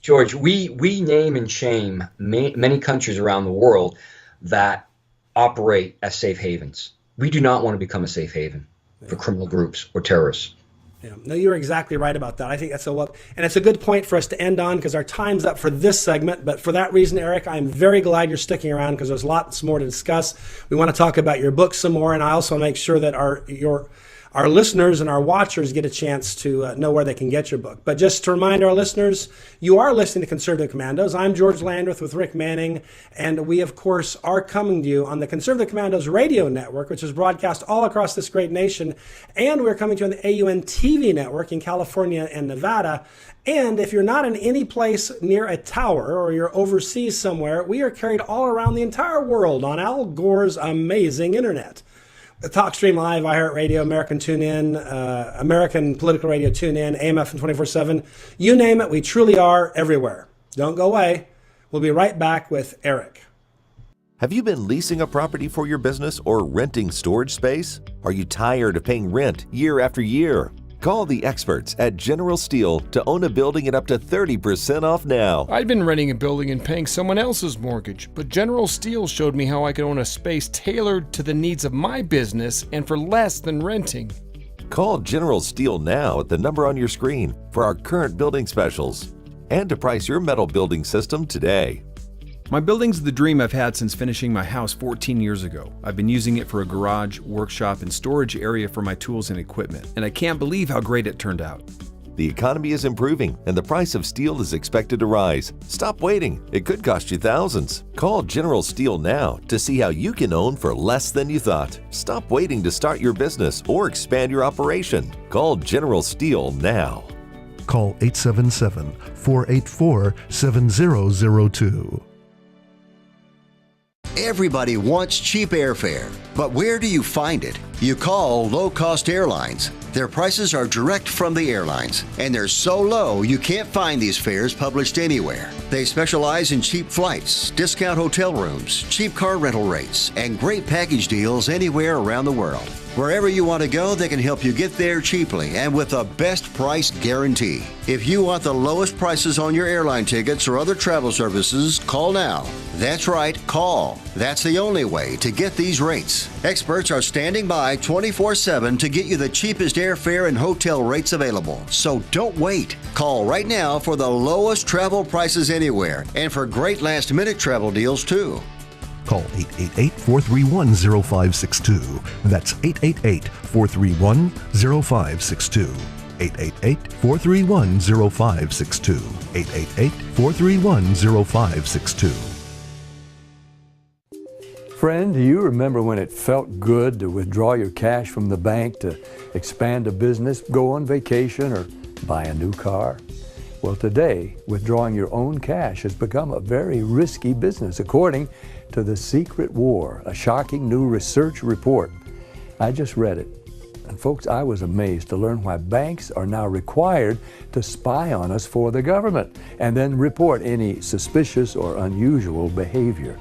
George, we name and shame many countries around the world that operate as safe havens. We do not want to become a safe haven for criminal groups or terrorists. Yeah, no, you're exactly right about that. I think that's and it's a good point for us to end on because our time's up for this segment. But for that reason, Eric, I'm very glad you're sticking around because there's lots more to discuss. We want to talk about your book some more, and I also want to make sure that our listeners and our watchers get a chance to know where they can get your book. But just to remind our listeners, you are listening to Conservative Commandos. I'm George Landreth with Rick Manning, and we, of course, are coming to you on the Conservative Commandos radio network, which is broadcast all across this great nation, and we're coming to you on the AUN TV network in California and Nevada. And if you're not in any place near a tower or you're overseas somewhere, we are carried all around the entire world on Al Gore's amazing internet. TalkStream Live, iHeartRadio, American TuneIn, American Political Radio TuneIn, AM/FM 24/7. You name it, we truly are everywhere. Don't go away. We'll be right back with Eric. Have you been leasing a property for your business or renting storage space? Are you tired of paying rent year after year? Call the experts at General Steel to own a building at up to 30% off now. I'd been renting a building and paying someone else's mortgage, but General Steel showed me how I could own a space tailored to the needs of my business and for less than renting. Call General Steel now at the number on your screen for our current building specials and to price your metal building system today. My building's the dream I've had since finishing my house 14 years ago. I've been using it for a garage, workshop, and storage area for my tools and equipment, and I can't believe how great it turned out. The economy is improving and the price of steel is expected to rise. Stop waiting. It could cost you thousands. Call General Steel now to see how you can own for less than you thought. Stop waiting to start your business or expand your operation. Call General Steel now. Call 877-484-7002. Everybody wants cheap airfare, but where do you find it? You call Low Cost Airlines. Their prices are direct from the airlines, and they're so low you can't find these fares published anywhere. They specialize in cheap flights, discount hotel rooms, cheap car rental rates, and great package deals anywhere around the world. Wherever you want to go, they can help you get there cheaply and with a best price guarantee. If you want the lowest prices on your airline tickets or other travel services, call now. That's right, call. That's the only way to get these rates. Experts are standing by 24/7 to get you the cheapest airfare and hotel rates available. So don't wait. Call right now for the lowest travel prices anywhere and for great last-minute travel deals too. Call 888-431-0562. That's 888-431-0562. 888-431-0562. 888-431-0562. Friend, do you remember when it felt good to withdraw your cash from the bank to expand a business, go on vacation, or buy a new car? Well, today, withdrawing your own cash has become a very risky business, according to The Secret War, a shocking new research report. I just read it. And folks, I was amazed to learn why banks are now required to spy on us for the government and then report any suspicious or unusual behavior.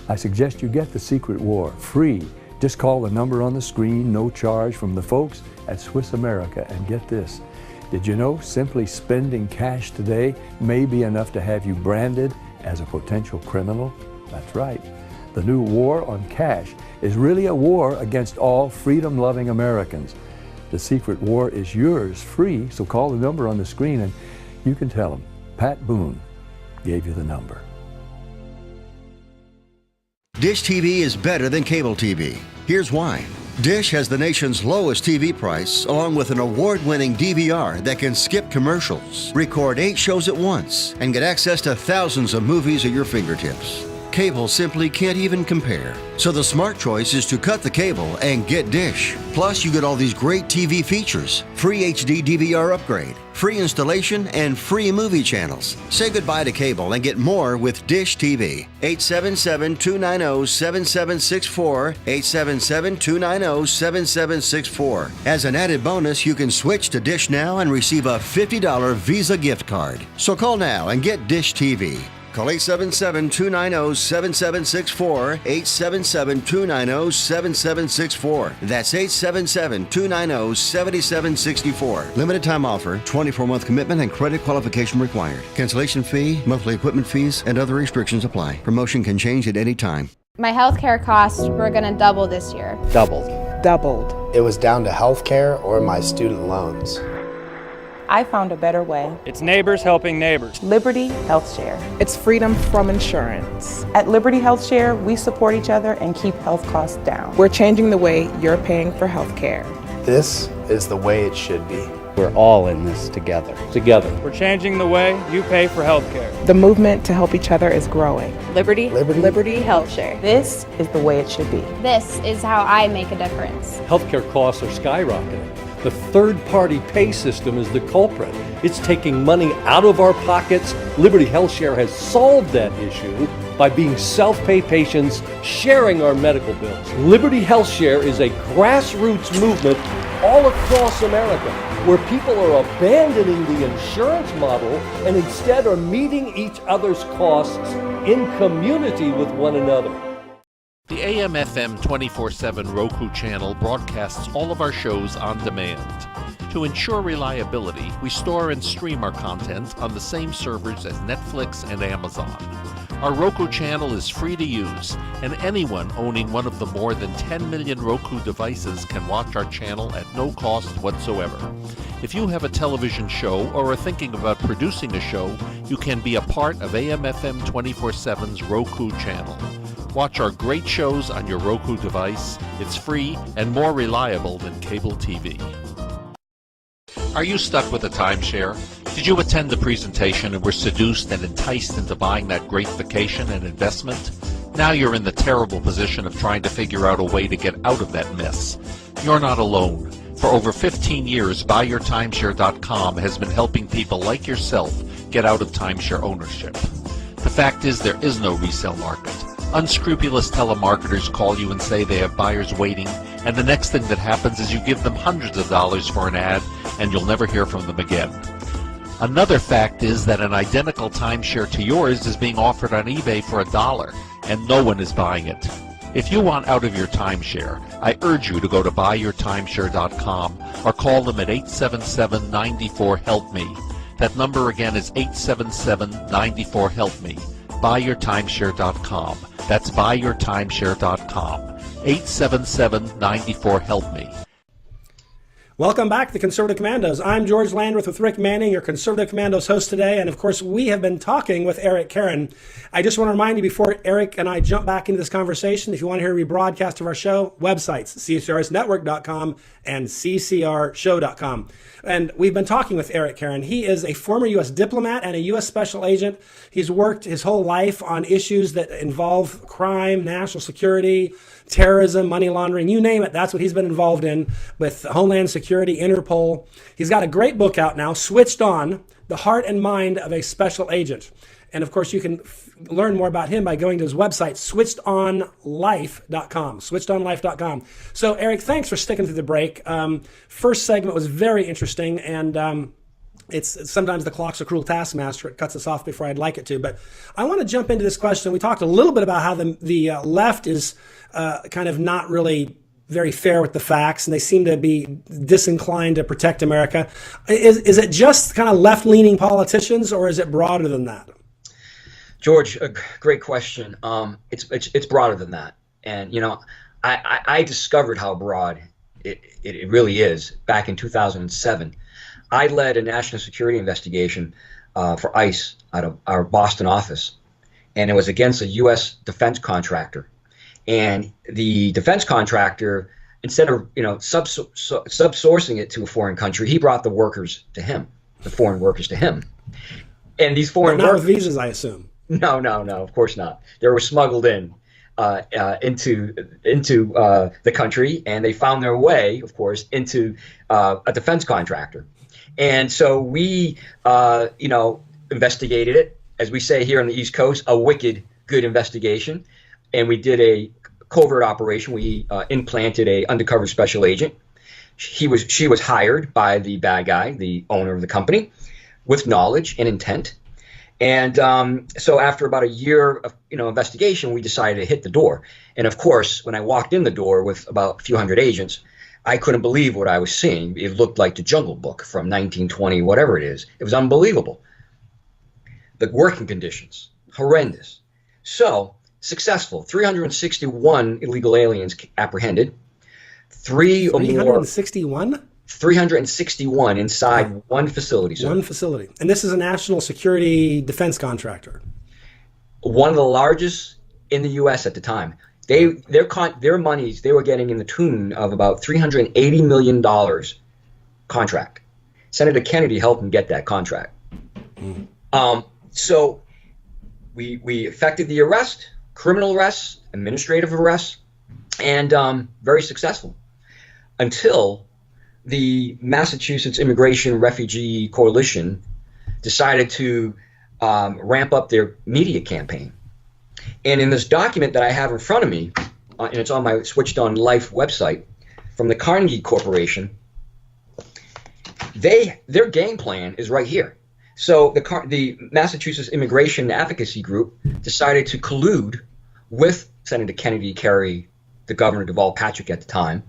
I suggest you get The Secret War free. Just call the number on the screen, no charge, from the folks at Swiss America, and get this. Did you know simply spending cash today may be enough to have you branded as a potential criminal? That's right. The new war on cash is really a war against all freedom-loving Americans. The Secret War is yours free, so call the number on the screen and you can tell them Pat Boone gave you the number. Dish TV is better than cable TV. Here's why. Dish has the nation's lowest TV price, along with an award-winning DVR that can skip commercials, record 8 shows at once, and get access to thousands of movies at your fingertips. cable simply can't even compare. So the smart choice is to cut the cable and get Dish. Plus, you get all these great TV features, free HD DVR upgrade, free installation, and free movie channels. Say goodbye to cable and get more with Dish TV. 877-290-7764, 877-290-7764. As an added bonus, you can switch to Dish now and receive a $50 Visa gift card. So call now and get Dish TV. Call 877-290-7764, 877-290-7764. That's 877-290-7764. Limited time offer, 24-month commitment and credit qualification required. Cancellation fee, monthly equipment fees, and other restrictions apply. Promotion can change at any time. My healthcare costs were going to double this year. Doubled. It was down to healthcare or my student loans. I found a better way. It's neighbors helping neighbors. Liberty Health Share. It's freedom from insurance. At Liberty Health Share, we support each other and keep health costs down. We're changing the way you're paying for health care. This is the way it should be. We're all in this together. We're changing the way you pay for health care. The movement to help each other is growing. Liberty Health Share. This is the way it should be. This is how I make a difference. Healthcare costs are skyrocketing. The third-party pay system is the culprit. It's taking money out of our pockets. Liberty Health Share has solved that issue by being self-pay patients sharing our medical bills. Liberty Health Share is a grassroots movement all across America where people are abandoning the insurance model and instead are meeting each other's costs in community with one another. The AM/FM 24/7 Roku channel broadcasts all of our shows on demand. To ensure reliability, we store and stream our content on the same servers as Netflix and Amazon. Our Roku channel is free to use, and anyone owning one of the more than 10 million Roku devices can watch our channel at no cost whatsoever. If you have a television show or are thinking about producing a show, you can be a part of AM/FM 24/7's Roku channel. Watch our great shows on your Roku device. It's free and more reliable than cable TV. Are you stuck with a timeshare? Did you attend the presentation and were seduced and enticed into buying that great vacation and investment? Now you're in the terrible position of trying to figure out a way to get out of that mess. You're not alone. For over 15 years, BuyYourTimeshare.com has been helping people like yourself get out of timeshare ownership. The fact is there is no resale market. Unscrupulous telemarketers call you and say they have buyers waiting, and the next thing that happens is you give them hundreds of dollars for an ad, and you'll never hear from them again. Another fact is that an identical timeshare to yours is being offered on eBay for $1, and no one is buying it. If you want out of your timeshare, I urge you to go to BuyYourTimeshare.com or call them at 877-94-HELP-ME. That number again is 877-94-HELP-ME. BuyYourTimeshare.com. That's BuyYourTimeshare.com. 877-94-HELP-ME. Welcome back to the Conservative Commandos. I'm George Landreth with Rick Manning, your Conservative Commandos host today. And of course, we have been talking with Eric Caron. I just want to remind you before Eric and I jump back into this conversation, if you want to hear a rebroadcast of our show, websites, ccrsnetwork.com and ccrshow.com. And we've been talking with Eric Caron. He is a former U.S. diplomat and a U.S. special agent. He's worked his whole life on issues that involve crime, national security, terrorism, money laundering, you name it. That's what he's been involved in with Homeland Security, Interpol. He's got a great book out now, Switched On, The Heart and Mind of a Special Agent. And of course, you can learn more about him by going to his website, switchedonlife.com, switchedonlife.com. So, Eric, thanks for sticking through the break. First segment was very interesting, and it's sometimes the clock's a cruel taskmaster. It cuts us off before I'd like it to. But I want to jump into this question. We talked a little bit about how the left is kind of not really very fair with the facts, and they seem to be disinclined to protect America. Is it just kind of left-leaning politicians, or is it broader than that? George, a great question. It's broader than that. And, you know, I discovered how broad it really is back in 2007. I led a national security investigation for ICE out of our Boston office, and it was against a U.S. defense contractor. And the defense contractor, instead of subsourcing it to a foreign country, he brought the workers to him, the foreign workers to him. And these foreign not workers, with visas, I assume. No, of course not. They were smuggled into the country, and they found their way, of course, into a defense contractor. And so we, investigated it, as we say here on the East Coast, a wicked good investigation. And we did a covert operation. We implanted a undercover special agent. She was hired by the bad guy, the owner of the company, with knowledge and intent. And so after about a year of investigation, we decided to hit the door. And of course, when I walked in the door with about a few hundred agents, I couldn't believe what I was seeing. It looked like the Jungle Book from 1920, whatever it is. It was unbelievable. The working conditions, horrendous. So successful. 361 illegal aliens apprehended. 361? 361 inside one facility. Sir. One facility. And this is a national security defense contractor. One of the largest in the U.S. at the time. Their monies, they were getting in the tune of about $380 million contract. Senator Kennedy helped them get that contract. So we effected the arrest, criminal arrests, administrative arrests, and very successful until the Massachusetts Immigration Refugee Coalition decided to ramp up their media campaign. And in this document that I have in front of me, and it's on my Switched On Life website, from the Carnegie Corporation, their game plan is right here. So the Massachusetts Immigration Advocacy Group decided to collude with Senator Kennedy, Kerry, the Governor Deval Patrick at the time,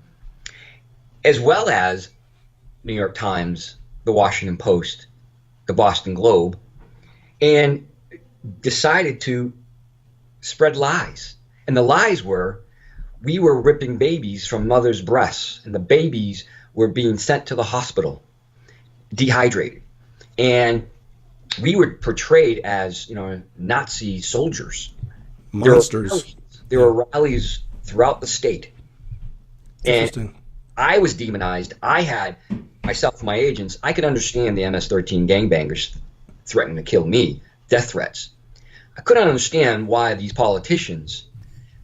as well as New York Times, the Washington Post, the Boston Globe, and decided to spread lies. And the lies were, we were ripping babies from mothers' breasts, and the babies were being sent to the hospital, dehydrated. And we were portrayed as, Nazi soldiers. Monsters. There were rallies throughout the state. And I was demonized. I had, myself, my agents, I could understand the MS-13 gangbangers threatening to kill me, death threats. I couldn't understand why these politicians,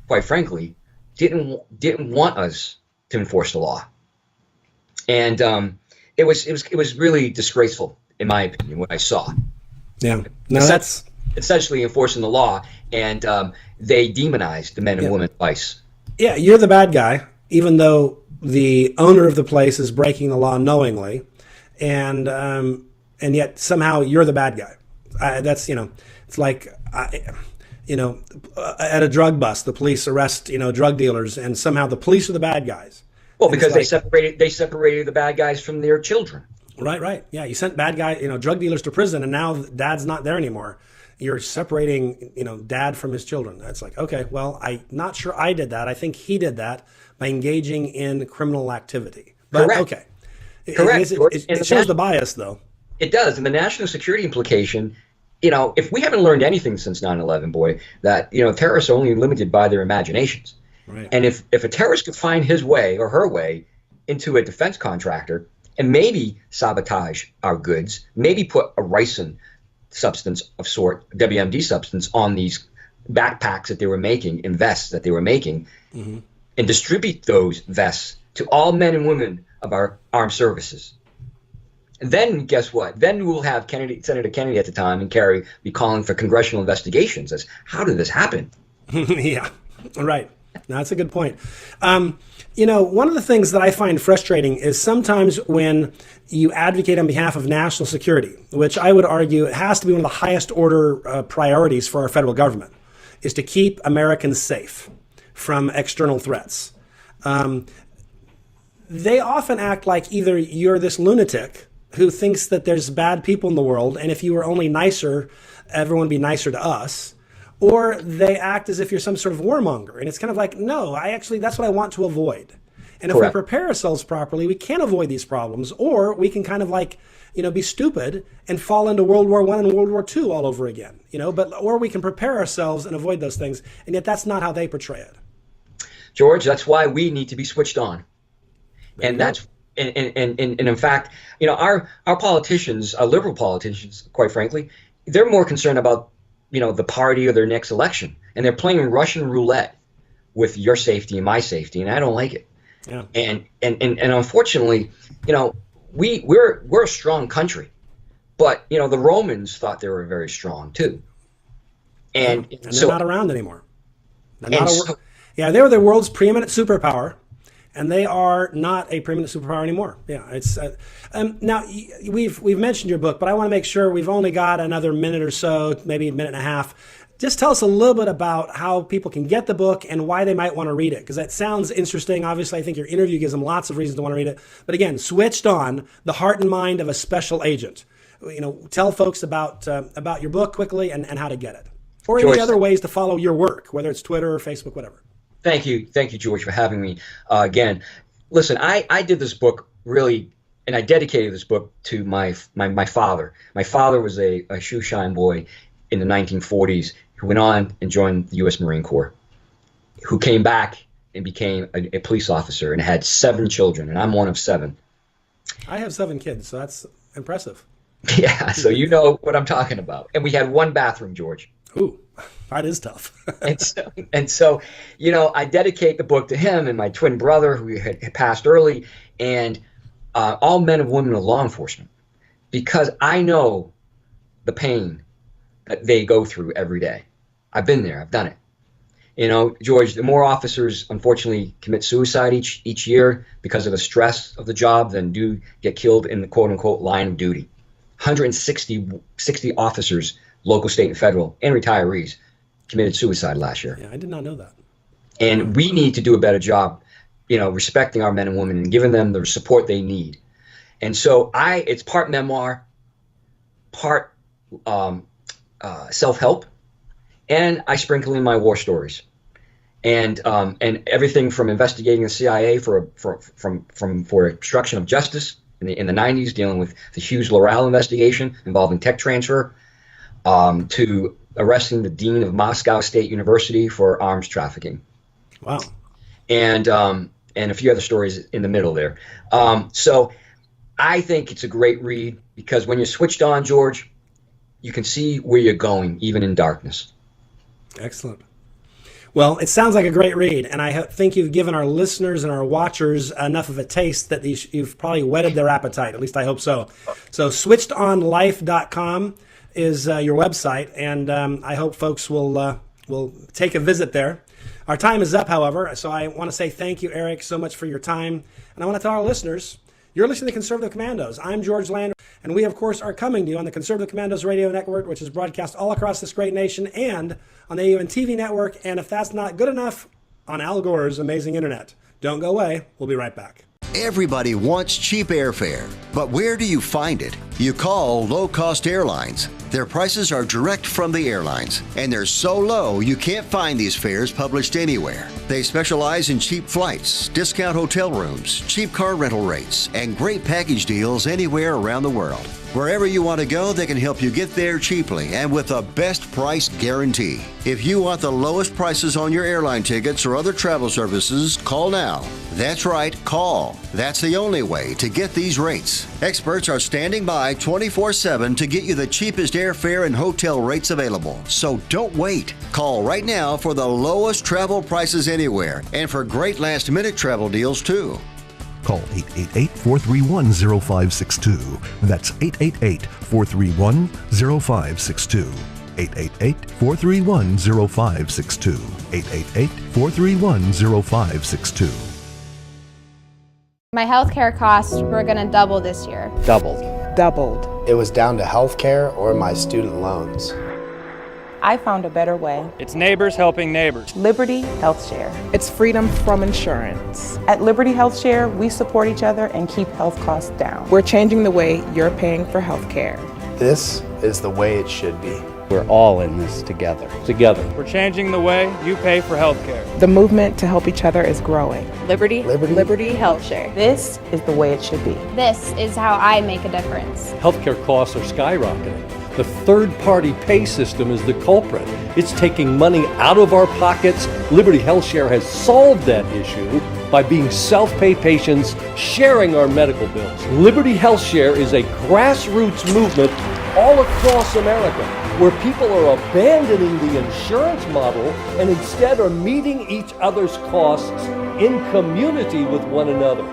quite frankly, didn't want us to enforce the law. And it was really disgraceful, in my opinion, what I saw. Yeah, no, that's essentially enforcing the law, and they demonized the men and women of ICE. Yeah, you're the bad guy, even though the owner of the place is breaking the law knowingly, and yet somehow you're the bad guy. That's it's like at a drug bust, the police arrest drug dealers, and somehow the police are the bad guys. Well, because they separated the bad guys from their children. Right. Yeah, you sent bad guy, drug dealers to prison, and now dad's not there anymore. You're separating, dad from his children. That's like, okay, well, I'm not sure I did that. I think he did that by engaging in criminal activity. But correct. Okay, correct. It shows the bias, though. It does, and the national security implication. If we haven't learned anything since 9/11, boy, that terrorists are only limited by their imaginations. Right. And if a terrorist could find his way or her way into a defense contractor and maybe sabotage our goods, maybe put a ricin substance of sort, WMD substance, on these backpacks that they were making, and vests that they were making, and distribute those vests to all men and women of our armed services. And then guess what? Then we'll have Senator Kennedy at the time and Kerry be calling for congressional investigations as how did this happen? Yeah, right. No, that's a good point. One of the things that I find frustrating is sometimes when you advocate on behalf of national security, which I would argue it has to be one of the highest order priorities for our federal government, is to keep Americans safe from external threats. They often act like either you're this lunatic who thinks that there's bad people in the world, and if you were only nicer, everyone would be nicer to us, or they act as if you're some sort of warmonger. And it's kind of like, no, that's what I want to avoid. And if we prepare ourselves properly, we can avoid these problems, or we can kind of be stupid and fall into World War I and World War II all over again, or we can prepare ourselves and avoid those things. And yet that's not how they portray it. George, that's why we need to be switched on. And that's, and in fact, our politicians, our liberal politicians, quite frankly, they're more concerned about the party or their next election. And they're playing Russian roulette with your safety and my safety, and I don't like it. Yeah. And unfortunately, we're a strong country, but the Romans thought they were very strong too. And they're so not around anymore. They were the world's preeminent superpower, and they are not a preeminent superpower anymore. Yeah, it's now we've mentioned your book, but I want to make sure we've only got another minute or so, maybe a minute and a half. Just tell us a little bit about how people can get the book and why they might want to read it, because that sounds interesting. Obviously, I think your interview gives them lots of reasons to want to read it. But again, Switched On: The Heart and Mind of a Special Agent. Tell folks about your book quickly and how to get it, or any other ways to follow your work, whether it's Twitter or Facebook, whatever. Thank you, George, for having me again. Listen, I did this book really, and I dedicated this book to my father. My father was a shoeshine boy in the 1940s who went on and joined the U.S. Marine Corps, who came back and became a police officer and had 7 children, and I'm one of 7. I have 7 kids, so that's impressive. Yeah, so you know what I'm talking about. And we had 1 bathroom, George. Ooh, that is tough. and so, I dedicate the book to him and my twin brother, who had passed early, and all men and women of law enforcement, because I know the pain that they go through every day. I've been there. I've done it. George, the more officers, unfortunately, commit suicide each year because of the stress of the job than do get killed in the quote-unquote line of duty. 160 officers, local, state, and federal, and retirees committed suicide last year. Yeah, I did not know that. And we need to do a better job, respecting our men and women and giving them the support they need. And so it's part memoir, part self-help, and I sprinkle in my war stories, and everything from investigating the CIA for obstruction of justice in the 90s, dealing with the Hughes Loral investigation involving tech transfer, to arresting the dean of Moscow State University for arms trafficking. Wow. And a few other stories in the middle there. So I think it's a great read because when you're switched on, George, you can see where you're going, even in darkness. Excellent. Well, it sounds like a great read, and I think you've given our listeners and our watchers enough of a taste that you've probably whetted their appetite. At least I hope so. So switchedonlife.com is your website, and I hope folks will take a visit there. Our time is up, however, so I want to say thank you, Eric, so much for your time. And I want to tell our listeners, you're listening to Conservative Commandos. I'm George Landry, and we, of course, are coming to you on the Conservative Commandos Radio Network, which is broadcast all across this great nation, and on the AUN TV network, and if that's not good enough, on Al Gore's amazing internet. Don't go away. We'll be right back. Everybody wants cheap airfare, but where do you find it? You call Low Cost Airlines. Their prices are direct from the airlines, and they're so low you can't find these fares published anywhere. They specialize in cheap flights, discount hotel rooms, cheap car rental rates, and great package deals anywhere around the world. Wherever you want to go, they can help you get there cheaply and with a best price guarantee. If you want the lowest prices on your airline tickets or other travel services, call now. That's right, call. That's the only way to get these rates. Experts are standing by 24/7 to get you the cheapest airfare and hotel rates available. So don't wait. Call right now for the lowest travel prices anywhere and for great last-minute travel deals too. Call 888-431-0562. That's 888-431-0562. 888-431-0562. 888-431-0562. My healthcare costs were going to double this year. Doubled. It was down to healthcare or my student loans. I found a better way. It's neighbors helping neighbors. Liberty Health Share. It's freedom from insurance. At Liberty Health Share, we support each other and keep health costs down. We're changing the way you're paying for health care. This is the way it should be. We're all in this together. We're changing the way you pay for health care. The movement to help each other is growing. Liberty Health Share. This is the way it should be. This is how I make a difference. Healthcare costs are skyrocketing. The third-party pay system is the culprit. It's taking money out of our pockets. Liberty Health Share has solved that issue by being self-pay patients sharing our medical bills. Liberty Health Share is a grassroots movement all across America. where people are abandoning the insurance model and instead are meeting each other's costs in community with one another.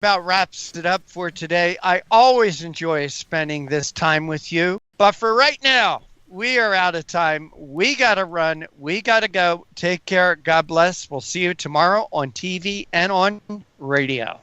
About wraps it up for today. I always enjoy spending this time with you, but for right now, we are out of time. We got to run. We got to go. Take care. God bless. We'll see you tomorrow on TV and on radio.